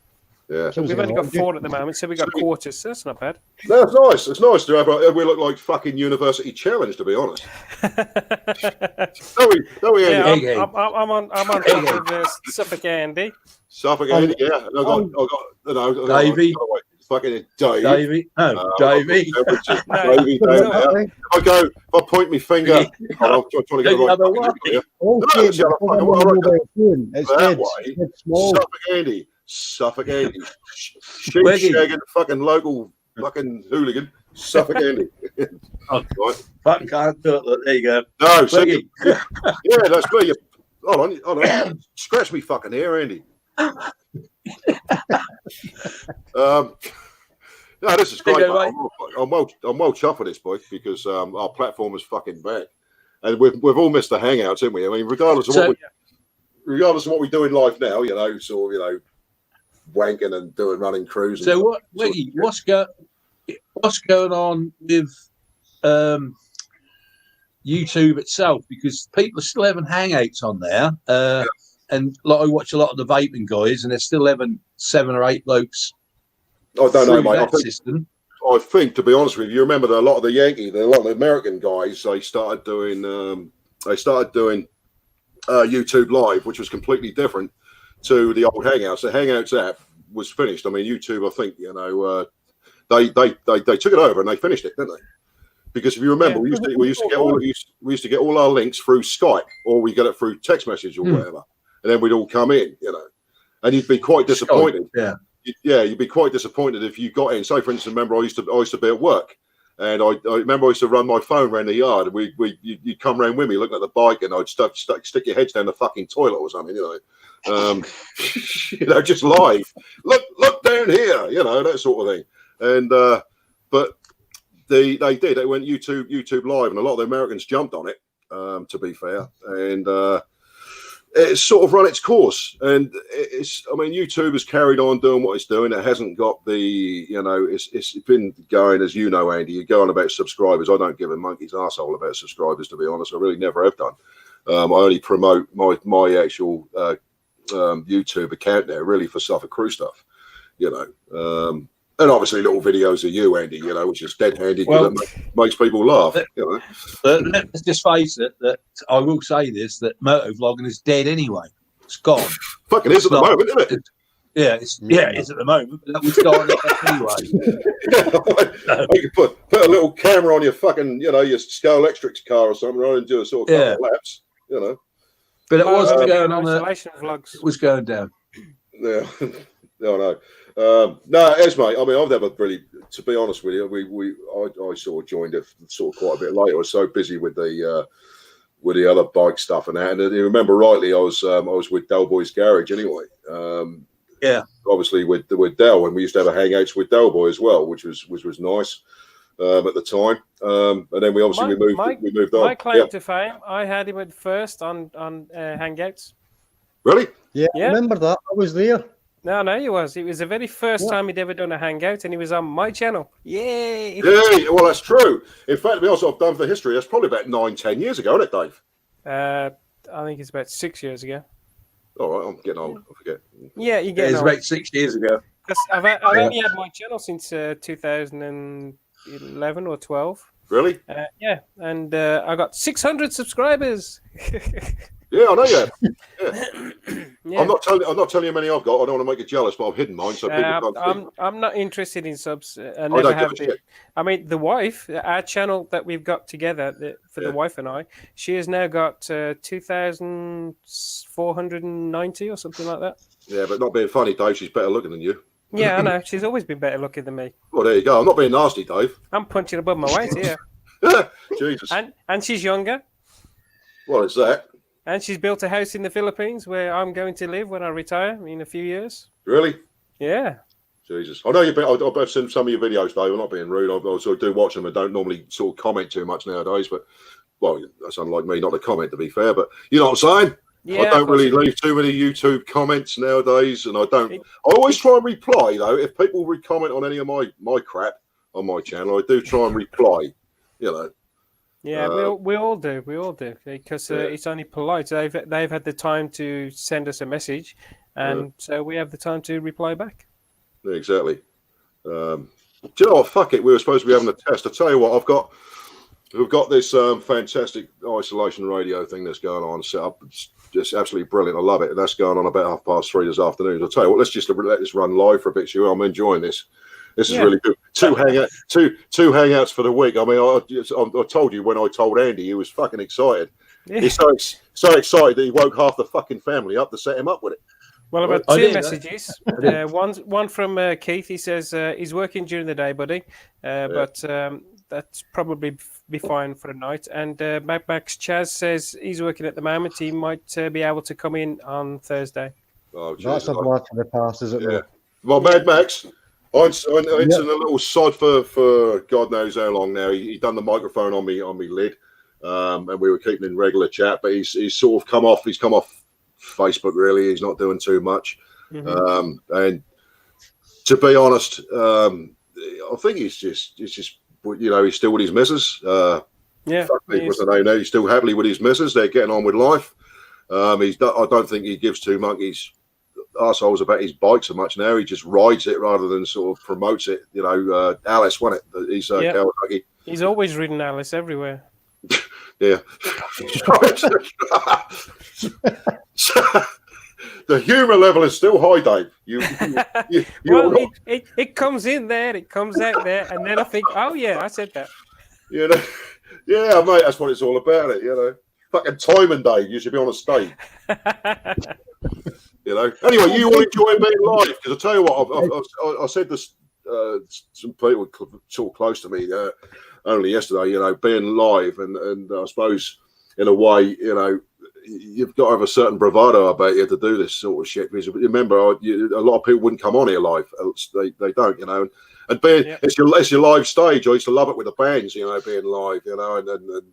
Yeah, so we've only got 4 at the moment, so we got quarters. So that's not bad. That's nice. It's nice to have. We look like fucking University Challenge, to be honest. don't we, Andy? Yeah, I'm on top of Suffolk Andy. Suffolk Andy, yeah. I got Davey. Fucking Dave. Davey. Oh, Davey. Davey. If I point my finger, I'm trying to get the right way. Suffolk Andy. Suffolk Andy. Shagging fucking local fucking hooligan. Suffolk Andy. Right. Fucking can't do it. There you go. No, see, yeah, that's me. Hold on. Scratch me fucking hair, Andy. No, this is great. I'm well chuffed with this, boy, because our platform is fucking back, and we've all missed the hangouts, haven't we? I mean, regardless of what we do in life now, wanking and running crews. So what's going on with YouTube itself? Because people are still having hangouts on there, and I watch a lot of the vaping guys, and they're still having 7 or 8 blokes. I don't know, mate. I think, to be honest with you, remember that a lot of the American guys, they started doing YouTube Live, which was completely different to the old Hangouts. The Hangouts app was finished. I mean, YouTube, I think, they took it over and they finished it, didn't they? Because if you remember, we used to get all our links through Skype, or we get it through text message or whatever, and then we'd all come in, and you'd be quite disappointed. Skype, you'd be quite disappointed if you got in. So, for instance, remember I used to be at work, and I remember I used to run my phone around the yard. And you'd come around with me looking at the bike, and I'd stick your heads down the fucking toilet or something, just live. Look down here, that sort of thing. And but they did. They went YouTube Live, and a lot of the Americans jumped on it. To be fair, and it's sort of run its course, and YouTube has carried on doing what it's doing. It hasn't got the, it's been going, as you know, Andy, you go on about subscribers. I don't give a monkey's arsehole about subscribers, to be honest. I really never have done. I only promote my actual YouTube account there, really, for Suffolk Crew stuff, and obviously little videos of you, Andy, which is dead handy because it makes people laugh. Let's just face it, that I will say this, that motovlogging is dead anyway. It's gone. Fucking is at the moment, isn't it? It is at the moment, but that was gone anyway. You can put a little camera on your fucking, your Skull Electrics car or something, and do a sort of couple of laps, But it was going on. Vlogs. It was going down. Yeah. No. No, Esme, I've never really, to be honest with you, I sort of joined it sort of quite a bit later. I was so busy with the other bike stuff and that. And you remember rightly, I was with Del Boy's Garage anyway. Obviously with Del, and we used to have a hangouts with Del Boy as well, which was nice at the time. And then we moved on. My claim to fame, I had him at first on hangouts. Really? Yeah, I remember that. I was there. No, he was. It was the very first time he'd ever done a hangout, and he was on my channel. Yay! Yeah, well, that's true. In fact, to be honest, I've done for the history. That's probably about 9-10 years ago, isn't it, Dave? I think it's about 6 years ago. All right, I'm getting old. I forget. Yeah, you're getting It's old. about 6 years ago. Because I've only had my channel since 2011 or 12. Really? Yeah, and I got 600 subscribers. Yeah, I know you have. Yeah. I'm not telling you how many I've got. I don't want to make you jealous, but I've hidden mine so people can't see. I'm not interested in subs. I don't never give have a been. shit. I mean, the wife, our channel that we've got together for the wife and I, she has now got 2,490 or something like that. Yeah, but not being funny, Dave. She's better looking than you. Yeah, I know. She's always been better looking than me. Well, there you go. I'm not being nasty, Dave. I'm punching above my weight here. Jesus. And she's younger. What is that? And she's built a house in the Philippines where I'm going to live when I retire in a few years. Really? Yeah. Jesus. I know you've been, I've seen some of your videos, Dave. I'm not being rude. I sort of do watch them and don't normally sort of comment too much nowadays. But, well, that's unlike me not to comment, to be fair. But you know what I'm saying? Yeah, I don't really leave too many YouTube comments nowadays. And I always try and reply, though. If people comment on any of my crap on my channel, I do try and reply, you know. Yeah, we all do. We all do because it's only polite. They've had the time to send us a message, and so we have the time to reply back. Yeah, exactly. Do you know what? Fuck it. We were supposed to be having a test. I tell you what, we've got this fantastic isolation radio thing that's going on set up. It's just absolutely brilliant. I love it. And that's going on about 3:30 this afternoon. I'll tell you what. Let's just let this run live for a bit, Stu. I'm enjoying this. This is really good. Two hangouts for the week. I mean, I told you when I told Andy, he was fucking excited. Yeah. He's so excited that he woke half the fucking family up to set him up with it. Well, I've got two messages. One from Keith. He says he's working during the day, buddy, but that's probably be fine for the night. And Max Chaz says he's working at the moment. He might be able to come in on Thursday. Oh, that's a blast from the past, isn't it? Yeah. Well, Mad Max. It's in a little sod for God knows how long now. He done the microphone on me lid, and we were keeping in regular chat. But he's sort of come off. He's come off Facebook. Really, he's not doing too much. Mm-hmm. And to be honest, I think he's just he's still with his missus. He's still happily with his missus. They're getting on with life. I don't think he gives too much. He's arseholes about his bike so much now. He just rides it rather than sort of promotes it. You know, Alice, wasn't it? He's Kawasaki. He's always ridden Alice everywhere. Yeah. The humour level is still high, Dave. It comes in there, it comes out there, and then I think, oh yeah, I said that. You know, yeah, mate, that's what it's all about. It, you know, fucking Timon, Dave. You should be on a stage. You know. Anyway, you all enjoy being live because I tell you what, I said this. Some people sort of close to me only yesterday. You know, being live, and I suppose in a way, you know, you've got to have a certain bravado about you to do this sort of shit. Because remember, a lot of people wouldn't come on here live. They don't, you know. And being it's your live stage. I used to love it with the bands, you know, being live, you know, and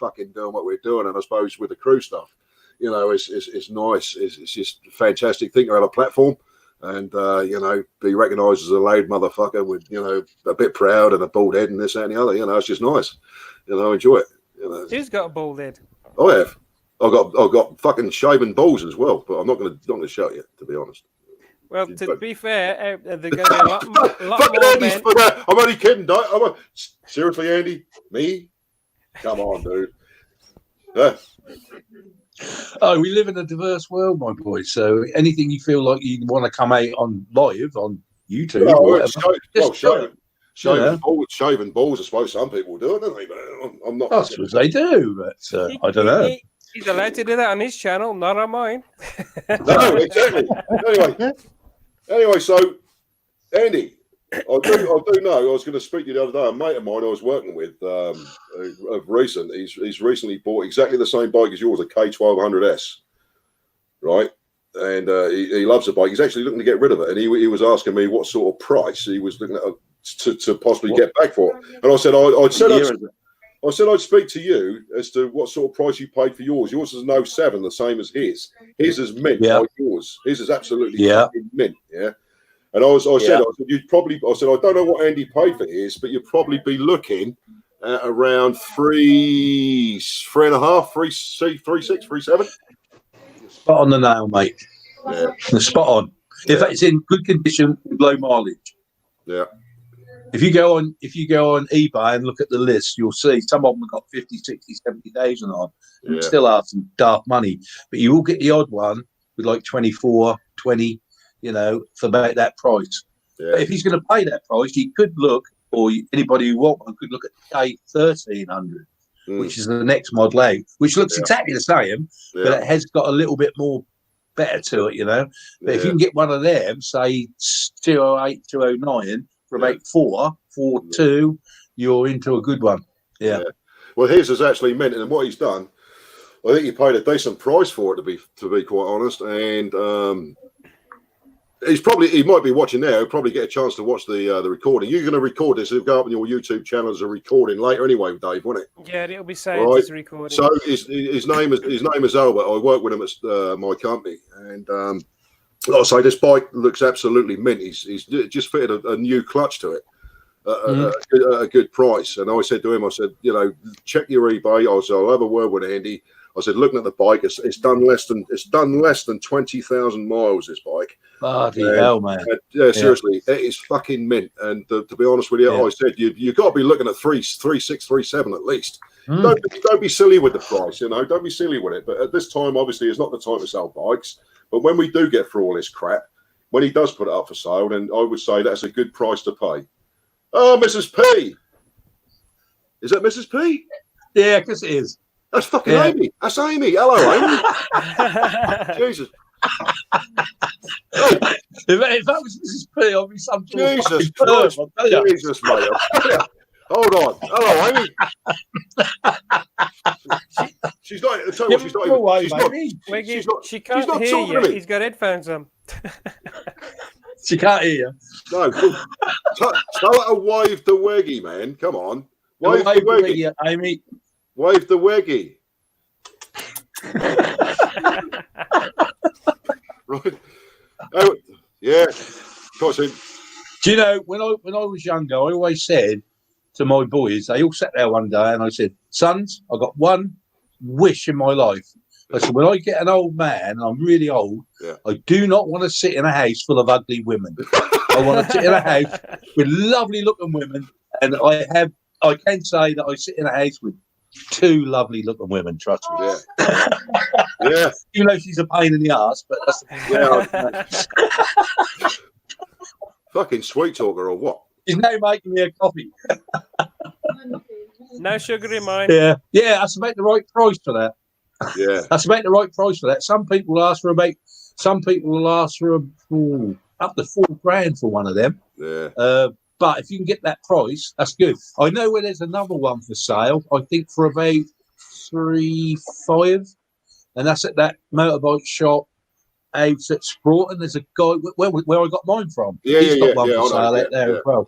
fucking doing what we're doing. And I suppose with the crew stuff, you know, it's nice. It's just a fantastic thing to have a platform and, you know, be recognised as a loud motherfucker with, you know, a bit proud and a bald head and this, that and the other. You know, it's just nice. You know, I enjoy it. You know. Who's got a bald head? I have. I've got fucking shaven balls as well, but I'm not going to show you, to be honest. Well, to be fair, they're going to be a lot more men. I'm only kidding. Seriously, Andy? Me? Come on, dude. Yeah. Oh, we live in a diverse world, my boy. So anything you feel like you want to come out on live on YouTube, shaving balls. I suppose some people do it, don't they? But I'm not. I suppose they do, but I don't know. He's allowed to do that on his channel, not on mine. No, exactly. Anyway, so Andy, I do know. I was going to speak to you the other day. A mate of mine I was working with of recent. He's recently bought exactly the same bike as yours, a K1200S, right? And he loves the bike. He's actually looking to get rid of it, and he was asking me what sort of price he was looking at to possibly get back for it. And I said, I said I'd speak to you as to what sort of price you paid for yours. Yours is an 07, the same as his. His is mint like yours. His is absolutely fucking mint. Yeah. And I said you'd probably. I said I don't know what Andy paid for his, but you'd probably be looking at around 3.5, 3.6, 3.7. Spot on the nail, mate. Yeah. Spot on. In fact, it's in good condition with low mileage. Yeah. If you go on eBay and look at the list, you'll see some of them have got 50, 60, 70 days on. Yeah. Still are some dark money. But you will get the odd one with like 24, 20, for about that price. Yeah. But if he's going to pay that price, he could look, or anybody who wants one could look at K1300, which is the next model out, which looks exactly the same, but it has got a little bit more better to it, But if you can get one of them, say 208, 209, for about 4.2, you're into a good one. Yeah. Well, his is actually mint, and what he's done, I think he paid a decent price for it, to be quite honest. And he might be watching now. He'll probably get a chance to watch the recording. You're going to record this. It'll go up on your YouTube channel as a recording later, anyway, Dave, won't it? Yeah, it'll be saved as a recording. So his name is Albert. I work with him at my company, and like I say, this bike looks absolutely mint. He's just fitted a new clutch to it at a good price. And I said to him, check your eBay. I'll have a word with Andy. I said, looking at the bike, it's done less than 20,000 miles. This bike. Bloody hell, man! Seriously, it is fucking mint. And to be honest with you, I said you've got to be looking at 3.6, 3.7 at least. Don't be silly with the price. Don't be silly with it. But at this time, obviously, it's not the time to sell bikes. But when we do get through all this crap, when he does put it up for sale, then I would say that's a good price to pay. Oh, Mrs. P. Is that Mrs. P? Yeah, because it is. That's fucking Amy. That's Amy. Hello, Amy. Jesus. If that was Mrs. P, I'd be some sort Jesus of Christ. Jesus, mate. Hold on. Hello, Amy. She's not. Tell you what, she's not even. She can't hear you. He's got headphones on. She can't hear you. No. Tell her to wave the weggy, man. Come on. Wave the weggy, Amy. Wave the weggy. Right. Oh, yeah. Do you know when I was younger, I always said to my boys, they all sat there one day, and I said, "Sons, I got one wish in my life." I said, when I get an old man, and I'm really old, I do not want to sit in a house full of ugly women. I want to sit in a house with lovely looking women, and I can say that I sit in a house with 2 lovely looking women, trust me. Yeah. Even though she's a pain in the ass, but that's fucking sweet talker or what? She's now making me a coffee. No sugar in mine. Yeah, that's about the right price for that. Yeah, that's about the right price for that. Some people will ask for up to $4,000 for one of them. Yeah. But if you can get that price, that's good. I know where there's another one for sale. I think for about 3.5, and that's at that motorbike shop out at Sproughton. There's a guy where I got mine from. He's got one for sale out there as well.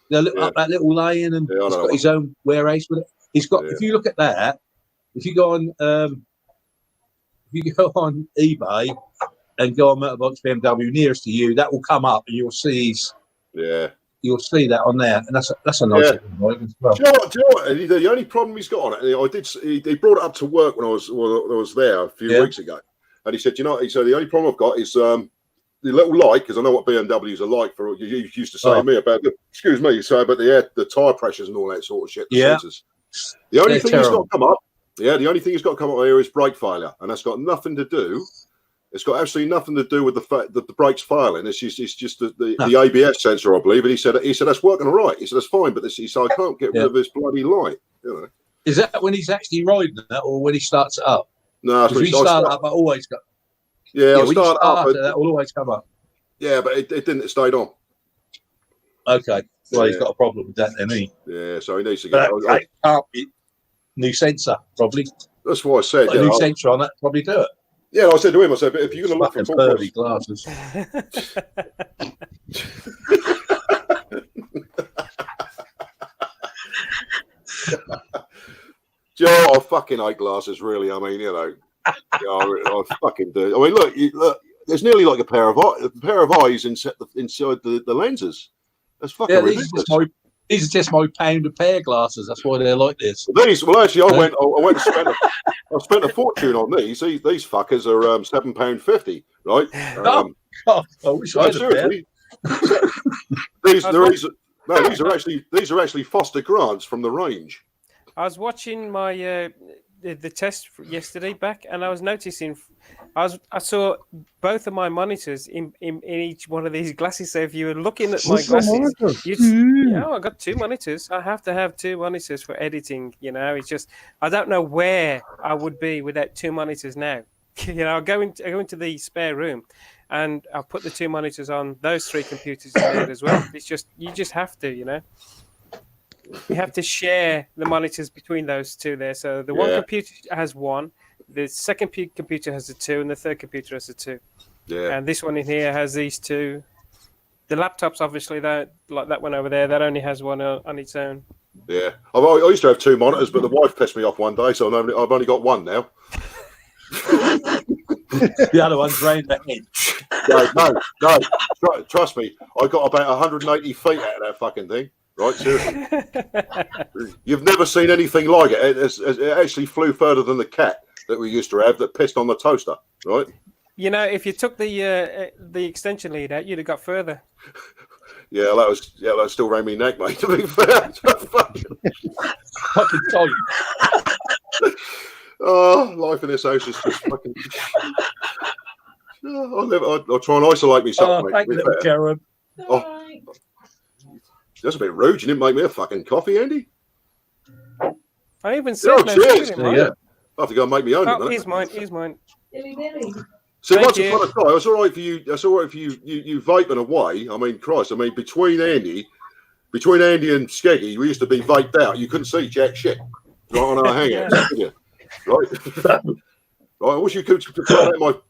Look up that little lane, and he's got his own warehouse with it. He's got. If you look at that, if you go on eBay and go on Motorbikes BMW nearest to you, that will come up, and you'll see you'll see that on there, and that's a nice bike as well. Do you know what? The only problem he's got on it, he brought it up to work when I was there a few weeks ago, and he said, the only problem I've got is the little light, because I know what BMWs are like. For you used to say to me about the tire pressures and all that sort of shit. The sensors. The only thing he's got to come up. Yeah, the only thing he's got to come up here is brake failure, and that's got nothing to do. It's got absolutely nothing to do with the fact that the brake's failing. It's just the ABS sensor, I believe. And he said that's working all right. He said that's fine, but he said I can't get rid of this bloody light. Is that when he's actually riding that, or when he starts it up? No, if he starts it up, I always got. Yeah, I start up. That will always come up. Yeah, but it didn't. It stayed on. Okay, well he's got a problem with that, then he. Yeah, so he needs to get. That can't be new sensor, probably. That's what I said. A new sensor on that probably do it. Yeah, I said to him, but if you're going to look for pearly glasses. Joe, I fucking hate glasses, really. I mean, I fucking do. I mean, look, there's nearly like a pair of eyes inside the lenses. That's fucking ridiculous. These are just my pound a pair glasses. That's why they're like this. Well, actually, I went and spent a fortune on these. These fuckers are £7.50, right? God, I wish I had a pair. These are actually Foster Grants from the range. I was watching my the test yesterday back, and I was noticing I saw both of my monitors in each one of these glasses. So if you were looking at my glasses, I got 2 monitors. I have to have 2 monitors for editing. It's just I don't know where I would be without 2 monitors now. I go into the spare room, and I'll put the 2 monitors on those 3 computers in there as well. It's just you just have to, You have to share the monitors between those 2 there. So the one computer has 1, the second computer has a 2, and the third computer has a 2. Yeah. And this one in here has these 2. The laptop's obviously like that one over there. That only has 1 on its own. Yeah, I used to have 2 monitors, but the wife pissed me off one day, so I've only got 1 now. The other one's round the head. No. Trust me, I got about 180 feet out of that fucking thing. Right, seriously. You've never seen anything like it. It actually flew further than the cat that we used to have that pissed on the toaster. Right. If you took the extension lead out, you'd have got further. Yeah, that still ran me neck, mate. To be fair, fucking tight. Oh, life in this house is just fucking. I'll try and isolate myself. Oh, thank you, little cherub. That's a bit rude. You didn't make me a fucking coffee, Andy. I even said cheers. I have to go and make me own. Oh, here's mine. See, once upon a time, it's all right for you. That's all right for you. You vaping away. I mean, Christ. I mean, between Andy and Skeggy, we used to be vaped out. You couldn't see jack shit. Right on our hangouts, didn't you? Right. Right, I wish you could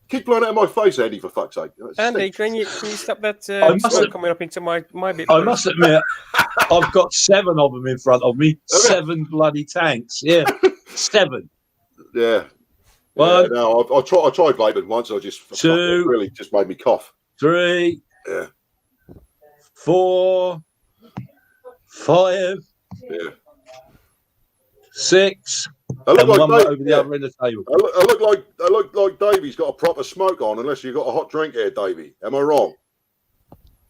keep blowing out of my face, Andy, for fuck's sake. Andy, can you stop that smoke coming up into my bit? I must admit, I've got 7 of them in front of me. 7 bloody tanks. Yeah, 7. Yeah. One. No, I tried vaping once. I just 2. It really just made me cough. 3. Yeah. 4. 5. Yeah. 6. I look like one Dave, over the other end of the table. I look like Davey's got a proper smoke on, unless you've got a hot drink here, Davey. Am I wrong?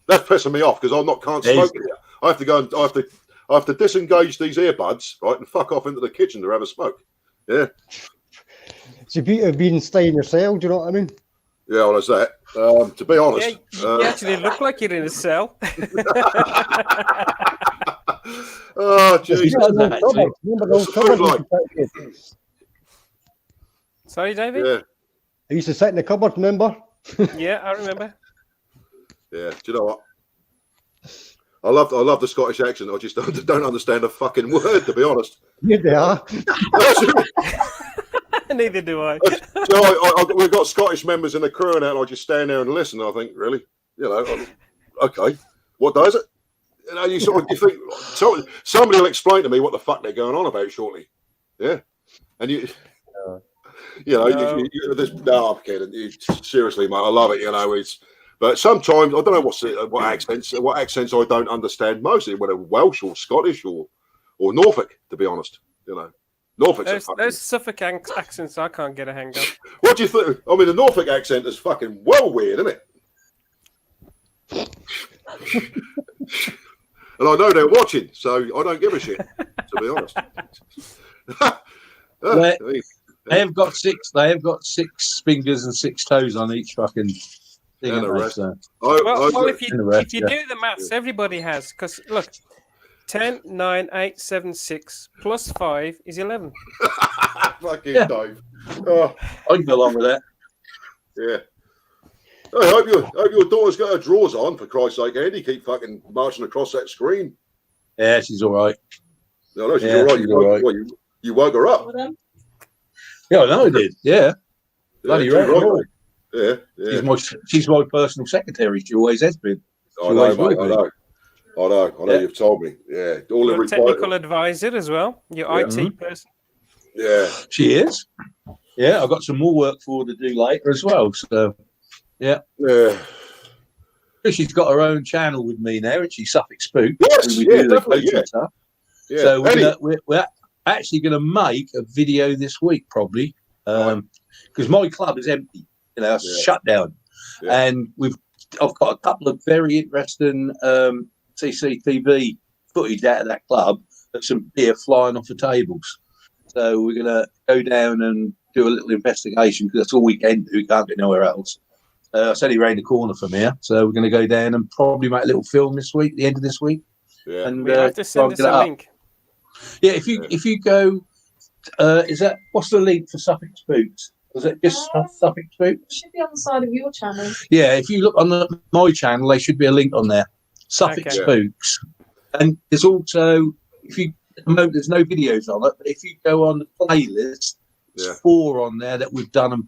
That's pissing me off because can't smoke here. I have to go and I have to disengage these earbuds, right, and fuck off into the kitchen to have a smoke. Yeah. It's a beauty of being staying in your cell. Do you know what I mean? Yeah, well, that's that. To be honest, you actually look like you're in a cell. Oh, jeez. Sorry, David? Yeah. I used to sit in the cupboard, remember? Yeah, I remember. Yeah, do you know what? I love the Scottish accent. I just don't understand a fucking word, to be honest. Yeah, they are. Neither do I. We've got Scottish members in the crew and I just stand there and listen. I think, really? Okay. What does it? You think somebody will explain to me what the fuck they're going on about shortly. Yeah. And I'm kidding. Seriously, mate, I love it. But sometimes I don't know what accents I don't understand mostly, whether Welsh or Scottish or Norfolk, to be honest. Norfolk's those Suffolk accents I can't get a hang of. What do you think? I mean, the Norfolk accent is fucking well weird, isn't it? And I know they're watching, so I don't give a shit, to be honest. They have got 6. They have got 6 fingers and 6 toes on each fucking thing. And the rest. If you do the maths, everybody has. Because look, 10, 9, 8, 7, 6 plus 5 is 11. Fucking Dave. Oh. I can go along with that. Yeah. I hope your daughter's got her drawers on, for Christ's sake, Andy. Keep fucking marching across that screen. Yeah, she's all right. No, she's all right. You woke her up. Yeah, I know I did. Yeah. Bloody right. Yeah. She's my personal secretary. She always has been. I know, mate. I know. I know. You've told me. Yeah, all your technical advisor as well. Your IT person. Yeah, she is. Yeah, I've got some more work for her to do later as well. So, yeah. She's got her own channel with me now, and she's Suffolk Spook. Yes, we do the definitely. coaching stuff. Yeah. So we're actually going to make a video this week, probably, because my club is empty. Shut down, and I've got a couple of very interesting CCTV footage out of that club of some beer flying off the tables. So we're going to go down and do a little investigation because that's all we can do. We can't get nowhere else. It's only around the corner from here, so we're going to go down and probably make a little film this week, the end of this week. Yeah, and you have to send us a link. Yeah, if you go, what's the link for Suffolk Spooks? Was it just Suffolk Spooks? It should be on the side of your channel. Yeah, if you look on my channel, there should be a link on there. Suffolk Spooks, and there's also there's no videos on it, but if you go on the playlist, there's 4 on there that we've done and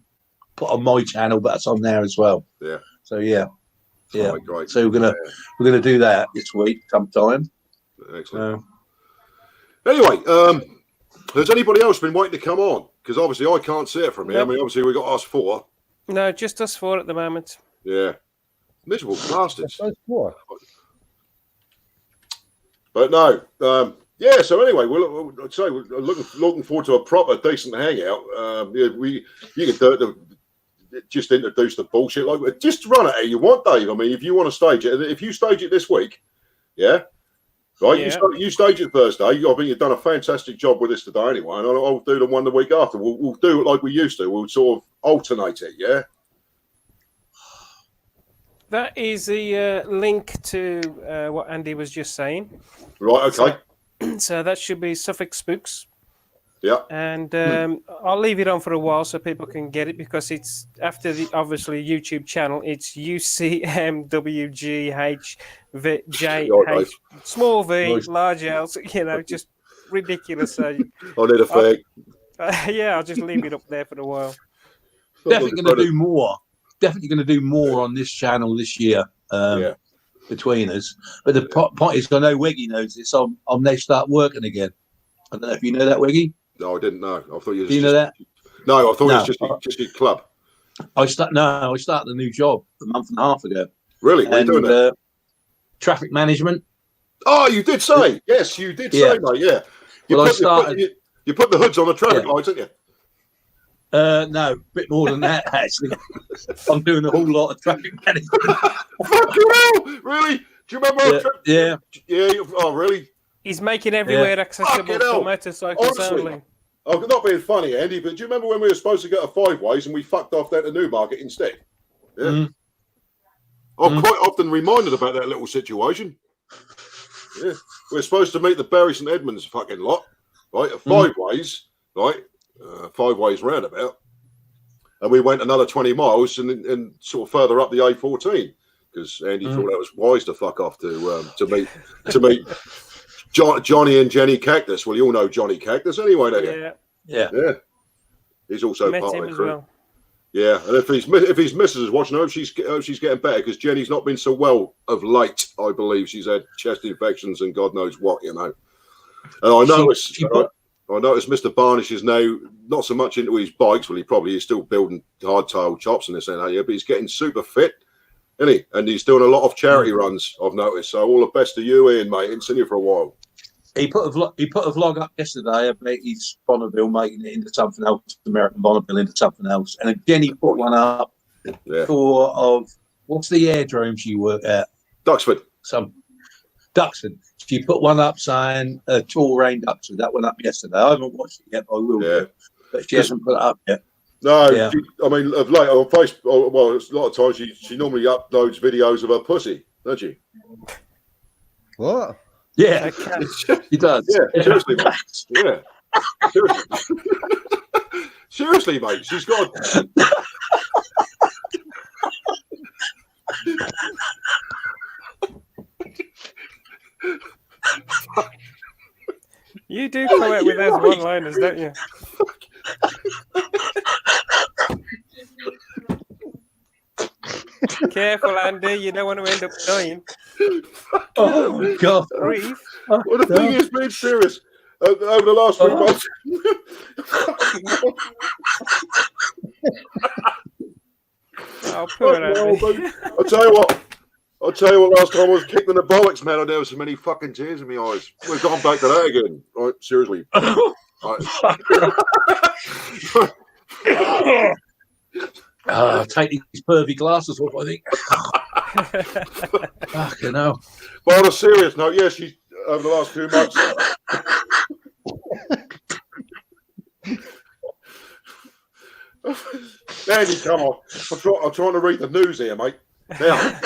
put on my channel, but that's on there as well. Yeah. So yeah. Oh, great. So we're gonna do that this week sometime. Excellent. Anyway, has anybody else been waiting to come on? Because obviously I can't see it from here. Nope. I mean, obviously we got us 4. No, just us 4 at the moment. Yeah. Miserable bastards. Us 4. But no. So anyway, we're looking forward to a proper decent hangout. You can just introduce the bullshit, like just run it how you want, Dave. I mean, if you want to stage it, if you stage it this week, right? Yeah. You stage it Thursday. I think you've done a fantastic job with this today, anyway. And I'll do the one the week after. We'll do it like we used to. We'll sort of alternate it, yeah. That is the link to what Andy was just saying. Right. Okay. So that should be Suffolk Spooks. Yeah. And I'll leave it on for a while so people can get it because it's after the obviously YouTube channel. It's UCMWGHJ small V, large L. Just ridiculous. So, I need a fake. I'll just leave it up there for a while. Definitely going to do more. Definitely going to do more on this channel this year. Between us, but the point is, I know Weggy knows this. I'm now start working again. I don't know if you know that, Weggy. No, I didn't know. I thought you. Do you know that? No, I thought it was just your club. I started a new job a month and a half ago. Really? What are you doing there? Traffic management. Oh, you did say. Yes, you did say, mate. Yeah. You put the hoods on the traffic lights, didn't you? No, a bit more than that, actually. I'm doing a whole lot of traffic management. Fucking hell! Really? Do you remember? Yeah. Oh, really? He's making everywhere accessible for motorcycles only. I'm not being funny, Andy, but do you remember when we were supposed to go to 5 Ways and we fucked off down to Newmarket instead? Yeah. I'm quite often reminded about that little situation. Yeah. We're supposed to meet the Bury St Edmunds fucking lot, right? At 5 Ways, right? 5 Ways roundabout. And we went another 20 miles and sort of further up the A14 because Andy thought that was wise to fuck off to meet Johnny and Jenny Cactus. Well, you all know Johnny Cactus anyway, don't you? Yeah. He's also part of the crew. Well. Yeah, and if his missus is watching, I hope she's getting better because Jenny's not been so well of late. I believe she's had chest infections and God knows what, And I noticed Mr. Barnish is now not so much into his bikes. Well, he probably is still building hardtail chops and this and that, but he's getting super fit, isn't he? And he's doing a lot of charity runs, I've noticed. So all the best to you, Ian, mate. Haven't seen you for a while. He put a vlog up yesterday about his Bonneville making it into something else, American Bonneville into something else. And Jenny put one up what's the aerodrome she worked at? Duxford. Duxford. She put one up saying Tour Rain Duxford. That went up yesterday. I haven't watched it yet, but I will. Yeah. But she hasn't put it up yet. No, I mean, of late on Facebook, well, a lot of times she normally uploads videos of her pussy, doesn't she? What? Yeah, he does. Yeah, seriously, mate. Yeah, seriously. Seriously, mate. She's got. You do come out with those one-liners, don't you? Careful, Andy. You don't want to end up dying. Oh God! Grief. Well, the thing is, being serious, over the last 3 months. Oh, poor Andy. I'll tell you what. Last time I was kicked in the bollocks, man, there was so many fucking tears in my eyes. We've gone back to that again. Right, seriously. Right. Take these pervy glasses off, I think. Fucking hell. But on a serious note, yes, she's over the last few months. Andy, come on. I'm trying to read the news here, mate. Now,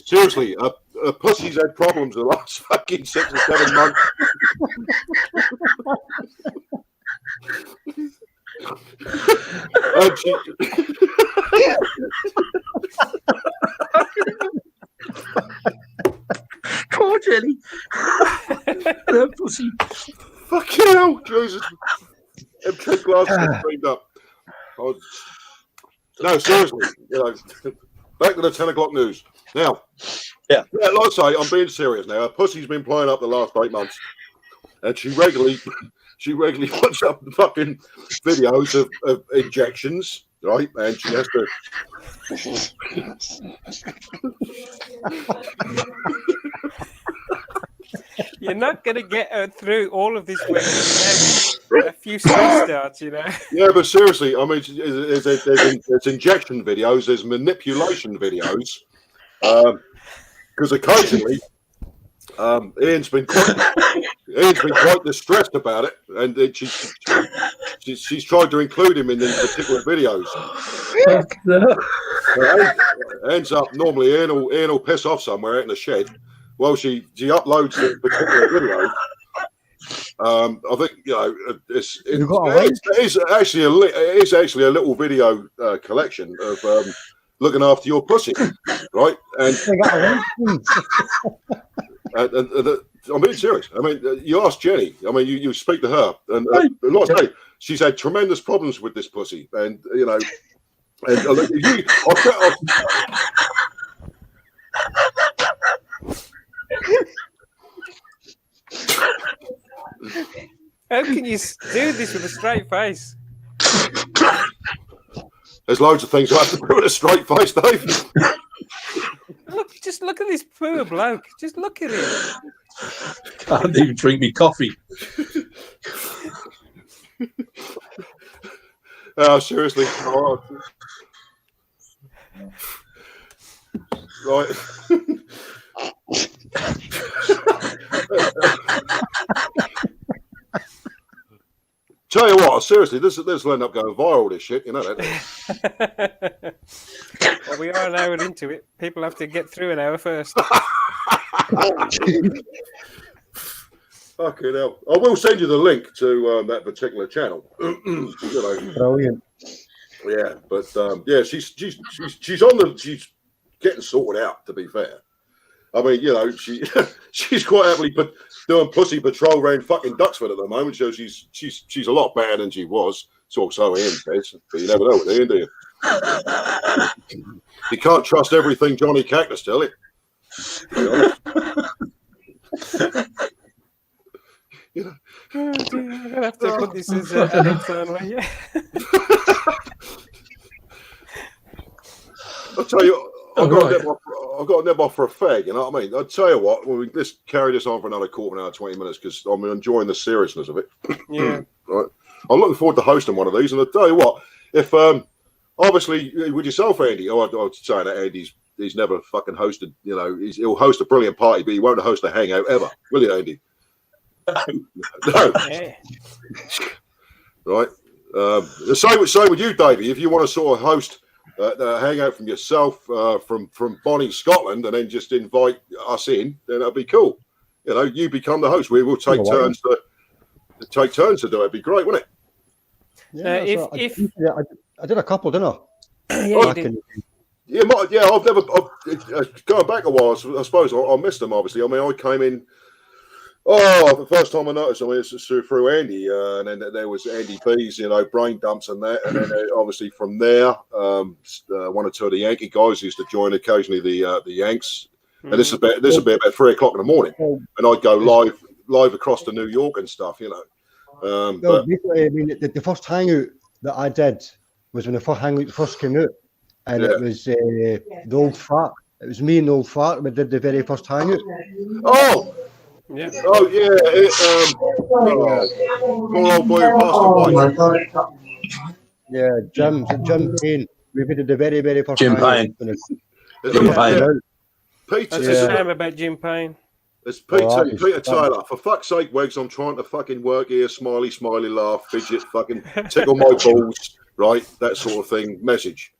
seriously, a pussy's had problems the last fucking 6 or 7 months. And she... Poor Jenny. That pussy. Fucking hell, Jesus. Them kid glasses are cleaned up. No, seriously, back to the 10 o'clock news. Now, yeah, like I say, I'm being serious now. Her pussy's been playing up the last 8 months, and she regularly puts up fucking videos of injections, right? And she has to. You're not going to get her through all of this without a few stress starts, Yeah, but seriously, I mean, there's injection videos, there's manipulation videos, because occasionally Ian's been quite distressed about it, and she's tried to include him in these particular videos. Ends up normally Ian will piss off somewhere out in the shed. Well, she uploads the particular video. I think it's actually a little video collection of looking after your pussy, right? And I'm being serious. I mean, you ask Jenny. I mean, you speak to her, and like I say, she's had tremendous problems with this pussy, and How can you do this with a straight face? There's loads of things I have to do with a straight face, Dave. Just look at this poor bloke. Just look at him. Can't even drink me coffee. Oh, seriously. Oh. Right. Tell you what, seriously, this will end up going viral, this shit, you know that. Well, we are an hour into it. People have to get through an hour first. Fucking hell. I will send you the link to that particular channel. Brilliant. Yeah, but yeah, she's she's getting sorted out, to be fair. I mean, she's quite happily doing pussy patrol around fucking Duxford at the moment. So she's a lot better than she was. So Ian says, but you never know with Ian, do you? You can't trust everything Johnny Cactus tell you. Oh, dear, I'm gonna have to put this as an external. Yeah. I'll tell you. I've got to nip off for a fag, you know what I mean? I'll tell you what, let's carry this on for another quarter of an hour, 20 minutes, because I'm enjoying the seriousness of it. Yeah. Right. I'm looking forward to hosting one of these, and I'll tell you what, if, obviously, with yourself, Andy, I was saying that he's never fucking hosted, he'll host a brilliant party, but he won't host a hangout ever, will you, Andy? No. Yeah. Right. Same with you, Davey, if you want to sort of host hang out from yourself from Bonnie, Scotland, and then just invite us in, then that'd be cool. You become the host. We will take turns to do it. It'd be great, wouldn't it? Yeah, I did a couple, didn't I? Yeah, you did. Yeah, I've never going back a while. I suppose I missed them. Obviously, I mean, I came in. Oh, the first time I noticed, I mean, it's through Andy, and then there was Andy B's, brain dumps and that, and then obviously from there, one or two of the Yankee guys used to join occasionally. The Yanks, And this would be about 3 o'clock in the morning, and I'd go live across to New York and stuff, you know. But basically, I mean, the first hangout that I did was when the first hangout first came out, and it was the old fart. It was me and the old fart. We did the very first hangout. Oh, yeah. Oh yeah. Poor old boy who passed away. Yeah, Jim Payne. We did the very, very first Jim hangout. Payne. Jim Payne. That's a shame about Jim Payne. It's Peter Taylor. For fuck's sake, Wegs, I'm trying to fucking work here. Smiley, smiley, laugh, fidget, fucking tickle my balls, right? That sort of thing. Message.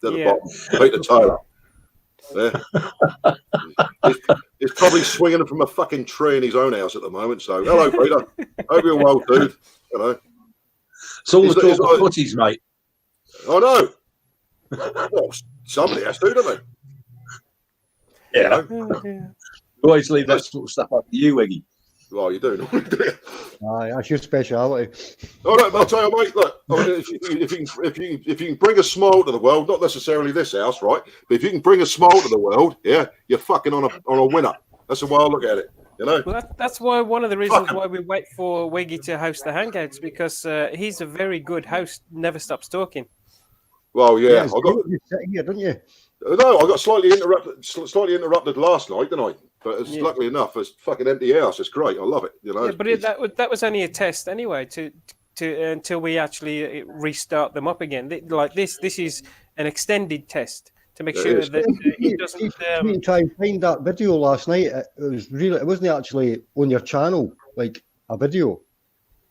At the bottom. Peter Taylor. Yeah. He's probably swinging from a fucking tree in his own house at the moment. So, hello, Peter. Hope you're well, dude. You know. It's all the talk of footies, mate. I know. Well, somebody has to, don't they? Yeah. You know? Always leave that sort of stuff up to you, Weggy. Well, you do. That's your speciality. All right, I'll tell you, mate. Look, I mean, if you can bring a smile to the world, not necessarily this house, right? But if you can bring a smile to the world, yeah, you're fucking on a winner. That's the way I look at it. You know. Well, that's why one of the reasons why we wait for Weggy to host the Hangouts, because he's a very good host. Never stops talking. Well, yeah, I got you sitting here, don't you? No, I got slightly interrupted last night, didn't I? But it's luckily enough, it's fucking empty house. It's great. I love it. You know. Yeah, but that was only a test anyway. To until we actually restart them up again. Like this is an extended test to make sure that it doesn't. Try and find that video last night. It wasn't actually on your channel, like a video.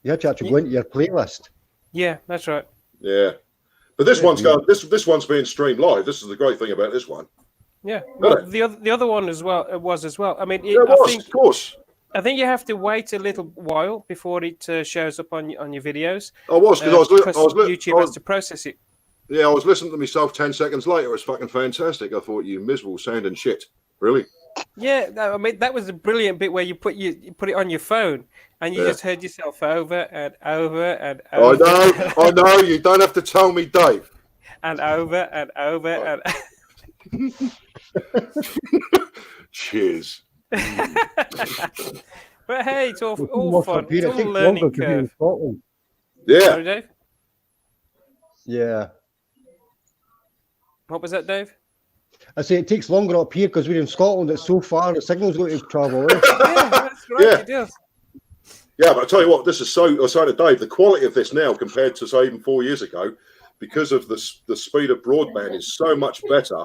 You had to actually go into your playlist. Yeah, that's right. Yeah, but this one's going. This one's being streamed live. This is the great thing about this one. Yeah, well, the other one as well. It was as well. I mean, of course. I think you have to wait a little while before it shows up on your videos. I was because YouTube has to process it. Yeah, I was listening to myself 10 seconds later. It was fucking fantastic. I thought, you miserable sounding shit. Really? Yeah, I mean that was a brilliant bit where you put it on your phone and you just heard yourself over and over and over. I know. You don't have to tell me, Dave. And over and over and. Cheers. But hey, it's all fun. It's all learning curve. Yeah. Sorry, Dave? Yeah. What was that, Dave? I say it takes longer up here because we're in Scotland. It's so far. The signal's going to travel. Yeah, that's right. It does. Yeah, but I tell you what, this is I was saying to Dave, the quality of this now compared to say even 4 years ago, because of the speed of broadband is so much better.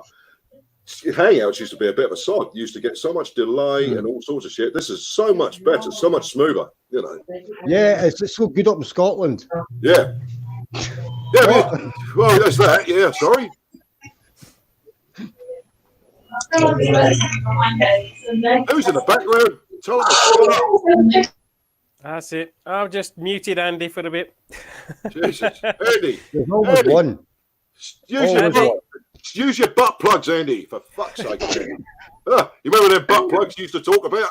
Hangouts used to be a bit of a sod. You used to get so much delay and all sorts of shit. This is so much better, so much smoother, you know. Yeah, it's so good up in Scotland. Yeah. Yeah, well, there's that. Yeah, sorry. Who's in the background? Tell them to shut up. That's it. I've just muted Andy for a bit. Jesus. Andy. There's always one. Use your butt plugs, Andy, for fuck's sake. You remember them butt plugs you used to talk about?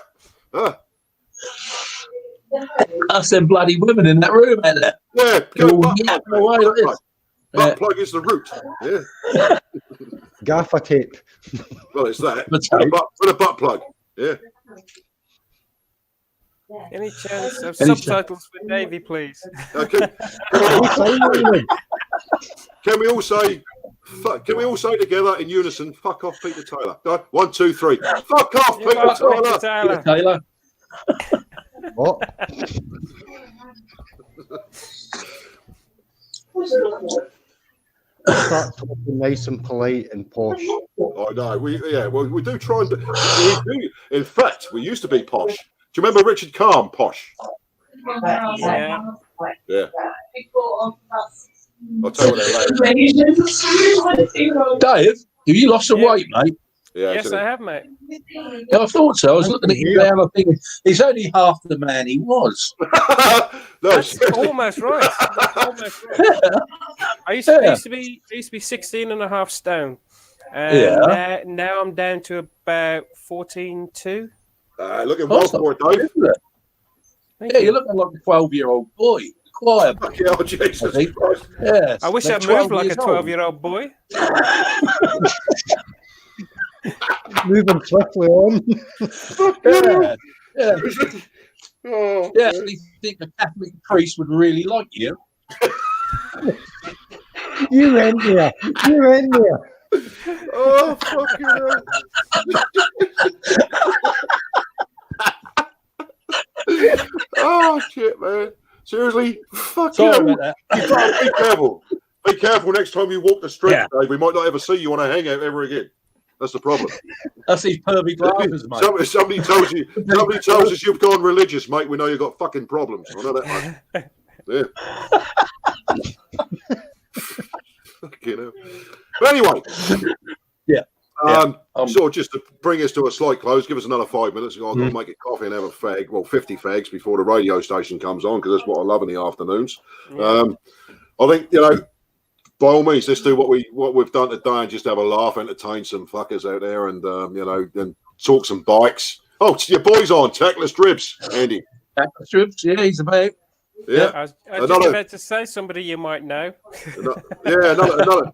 That's them bloody women in that room, ain't it? Yeah, butt plug is the root. Yeah. Gaffer tape. Well, it's that. Put a butt plug. Yeah. Any chance of subtitles for Davey, please? Okay. Can we all say? Can we all say together in unison? Fuck off, Peter Taylor. Go, 1, 2, 3. Fuck off, Peter Taylor. Peter Taylor. What? Start talking nice and polite and posh. I know. We do try and. We do. In fact, we used to be posh. Do you remember Richard Calm, posh? Yeah. Yeah. I'll tell you what later. Dave, have you lost some weight, mate? Yeah, yes, I have, mate. Yeah, I thought so. I was looking at him there and I'm thinking, he's only half the man he was. That's almost right. Almost right. I used to be 16 and a half stone. Now I'm down to about 14.2. Looking well for it, Dave. Yeah, you're looking like a 12-year-old boy. Quiet. Oh, Jesus Christ. Yes, I wish I moved like a 12-year-old boy. moving swiftly on. Yeah. Oh, Yeah, I actually think a Catholic priest would really like you. You went there. You went there. oh fucking hell. Oh shit, man. Seriously? Fuck Sorry you. about that. You gotta be careful. Be careful next time you walk the street, Yeah. Dave. We might not ever see you on a hangout ever again. That's the problem. That's these pervy glasses, mate. Somebody tells us you've gone religious, mate. We know you've got fucking problems. I know that much. Yeah. Fucking hell. But anyway. Yeah. So just to bring us to a slight close, give us another 5 minutes. I've got to make a coffee and have a fag. Well, 50 fags before the radio station comes on, because that's what I love in the afternoons. Yeah. I think, by all means, let's do what we've done today and just have a laugh, entertain some fuckers out there, and and talk some bikes. Oh, it's your boy's on Tackless Dribs, Andy. Tackless Dribs, yeah, he's about. Yeah, I was just about to say somebody you might know. Another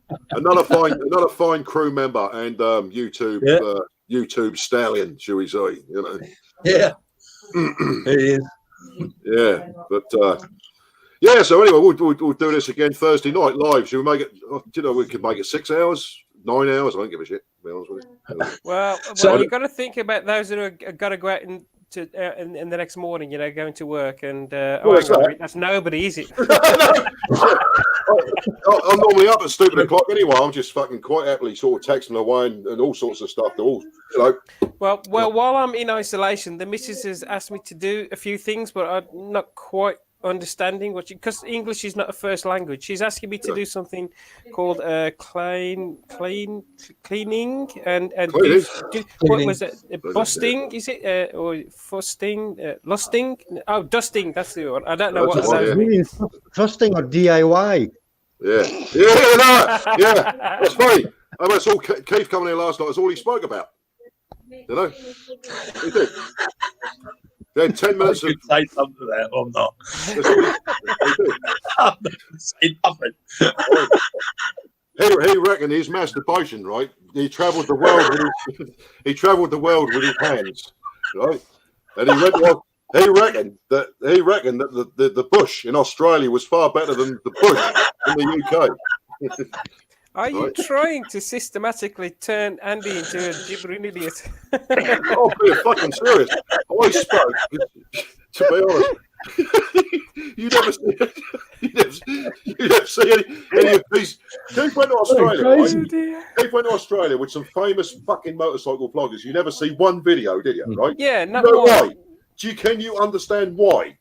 fine crew member and YouTube stallion, shall we say? Yeah, he is. Yeah, but. So anyway, we'll do this again Thursday night live. Should we make it? We could make it 6 hours, 9 hours. I don't give a shit. To be honest with you. Well, you've got to think about those that are got to go out in the next morning. Going to work, and that's nobody, is it? I'm normally up at stupid o'clock anyway. I'm just fucking quite happily sort of texting away and all sorts of stuff. Well, while I'm in isolation, the missus has asked me to do a few things, but I'm not quite understanding because English is not a first language. She's asking me to do something called cleaning and what was it? Busting, is it or fusting, lusting? Oh, dusting. That's the one. I don't know what that means. Trusting or DIY. Yeah. That's funny. That's all. Keith coming here last night. That's all he spoke about. He did. Then 10 minutes. I could say something to that. I'm not. I'm not saying nothing. He reckoned his masturbation, right? He travelled the world with his hands, right? And he reckoned that the bush in Australia was far better than the bush in the UK. Are you trying to systematically turn Andy into a gibbering idiot? Oh, be fucking serious. I spoke, to be honest. You never see any of these. Keith went to Australia. Keith went to Australia with some famous fucking motorcycle vloggers. You never see one video, did you? Right? Yeah, not why. Can you understand why?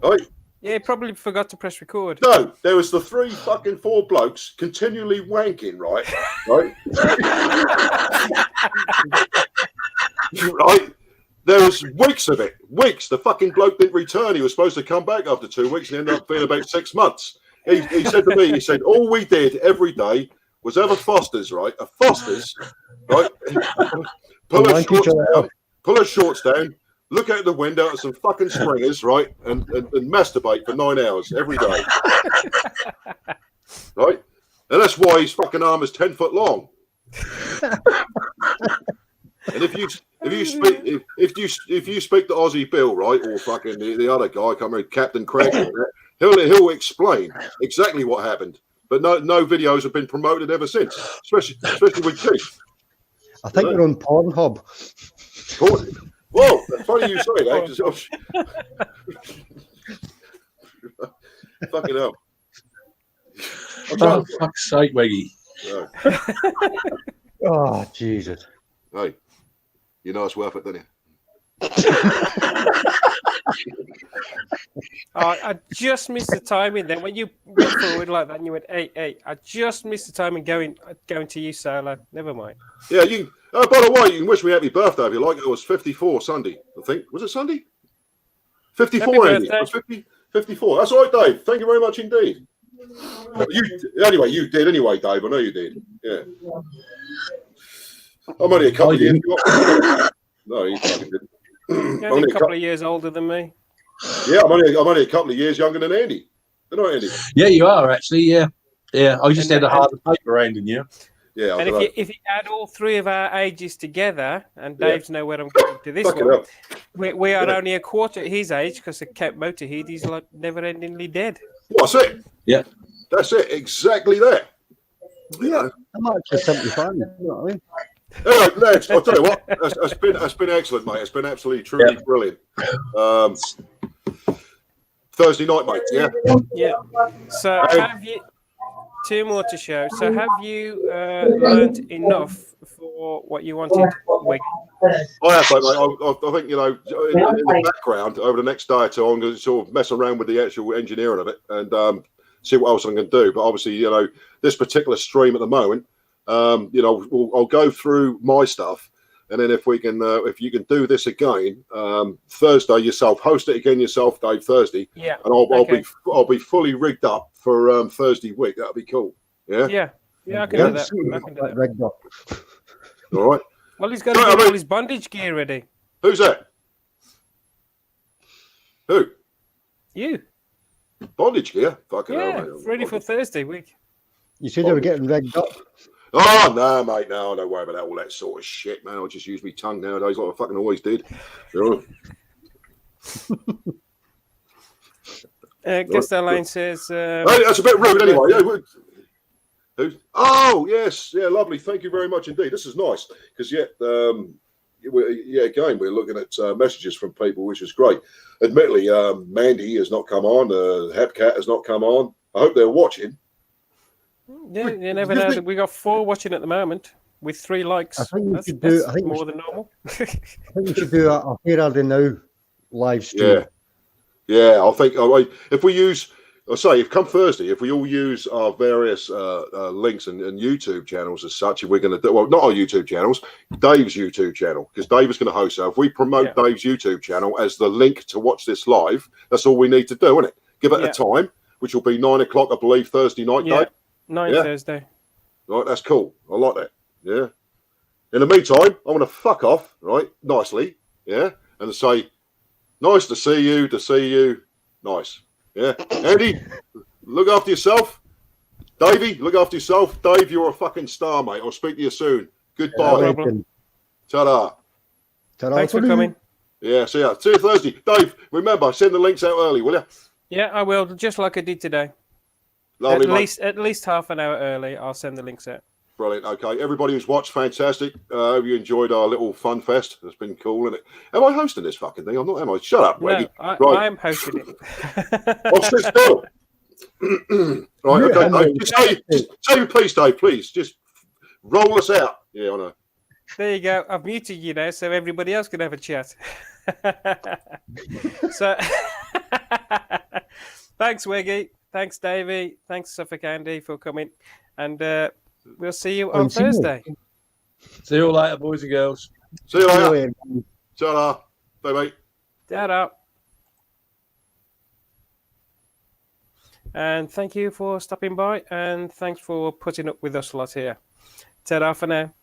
Right? Yeah, he probably forgot to press record. No, there was the 4 blokes continually wanking, right? Right? Right? There was weeks of it. Weeks. The fucking bloke didn't return. He was supposed to come back after 2 weeks and ended up being about 6 months. He said to me, all we did every day was have a Foster's, right? A Foster's, right? Pull her shorts down. Look out the window at some fucking stringers, right, and masturbate for 9 hours every day, right? And that's why his fucking arm is 10 foot long. And if you speak to Aussie Bill, right, or fucking the other guy, I can't remember, Captain Craig, he'll explain exactly what happened. But no videos have been promoted ever since, especially with Keith. I think we're on Pornhub. Whoa, that's funny you say that. Fucking hell. Oh, fuck's sake, Weggy. Oh, Jesus. Hey, you know it's worth it, don't you? I just missed the timing then. When you went forward like that and you went, hey, I just missed the timing going to you, Solo. Never mind. Yeah, you. By the way, you can wish me happy birthday if you like. It was 54 Sunday, I think. Was it Sunday? 54, Andy. It was 54. That's all right, Dave. Thank you very much indeed. You did anyway, Dave. I know you did. Yeah. I'm only a couple of years. No, you fucking didn't. You're only a couple of years older than me. Yeah, I'm only a couple of years younger than Andy. Isn't I, Andy? Yeah, you are actually. Yeah. I just had a harder paper hand than you. Yeah. And if you add all three of our ages together, and Dave's know where I'm going to this one, we are only a quarter his age because of Count Motorhead. He's like never-endingly dead. What's it? Yeah. That's it. Exactly that. Yeah, I'm actually 75. You know what I mean? Anyway, lads, I'll tell you what. That's been excellent, mate. It's been absolutely, truly brilliant. Thursday night, mate. Yeah. Yeah. So have you? Two more to show. So have you learned enough for what you wanted, Wig? I have, mate. I think, you know, in the background over the next day or two, I'm going to sort of mess around with the actual engineering of it and see what else I can do. But obviously, you know, this particular stream at the moment, you know, I'll go through my stuff, and then if you can do this again Thursday yourself, host it again yourself, Dave. Thursday, yeah, and I'll be fully rigged up for Thursday week. That'll be cool. Yeah, I can do that. I can do that. Rigged up. All right. Well, he's got to get all his bondage gear ready. Who's that? Who? You. Bondage gear? Fucking hell, mate. Ready for Thursday week. You said they were getting rigged up. Oh, no, mate. No, don't worry about that, all that sort of shit, man. I just use my tongue nowadays like I fucking always did. You know? Guest Line says... hey, that's a bit rude anyway. Oh, yes. Yeah, lovely. Thank you very much indeed. This is nice because, again, we're looking at messages from people, which is great. Admittedly, Mandy has not come on. Hepcat has not come on. I hope they're watching. Yeah, you never know. We got 4 watching at the moment with 3 likes. I think we should do. I think more than normal. I think we should do a Here Than Now live stream. Yeah. I think if we use, if come Thursday, if we all use our various links and YouTube channels as such, if we're going to do, well, not our YouTube channels, Dave's YouTube channel, because Dave is going to host. So if we promote Dave's YouTube channel as the link to watch this live, that's all we need to do, isn't it? Give it a time, which will be 9 o'clock, I believe, Thursday night, Dave. 9 Thursday. Right, that's cool. I like that. Yeah. In the meantime, I'm going to fuck off, right, nicely, and say, nice to see you, nice. Yeah. Andy, look after yourself. Davey, look after yourself. Dave, you're a fucking star, mate. I'll speak to you soon. Goodbye. Ta-da. Thanks for coming. Yeah, see ya. See you Thursday. Dave, remember, send the links out early, will you? Yeah, I will, just like I did today. Lovely, at least half an hour early, I'll send the links out. Brilliant. Okay, everybody who's watched, fantastic. Hope you enjoyed our little fun fest. It's been cool, isn't it? Am I hosting this fucking thing? I'm not, am I? Shut up, Weggy. No, I'm hosting it. I'll sit still. Right, okay. Just say your piece, Dave, please. Just roll us out. Yeah, I know. There you go. I've muted you now, so everybody else can have a chat. So, thanks, Weggy. Thanks, Davey. Thanks, Suffolk Andy, for coming. And we'll see you on Thursday. See you all later, boys and girls. See you later. Ta-da. Bye-bye. Ta-da. And thank you for stopping by, and thanks for putting up with us a lot here. Ta-da for now.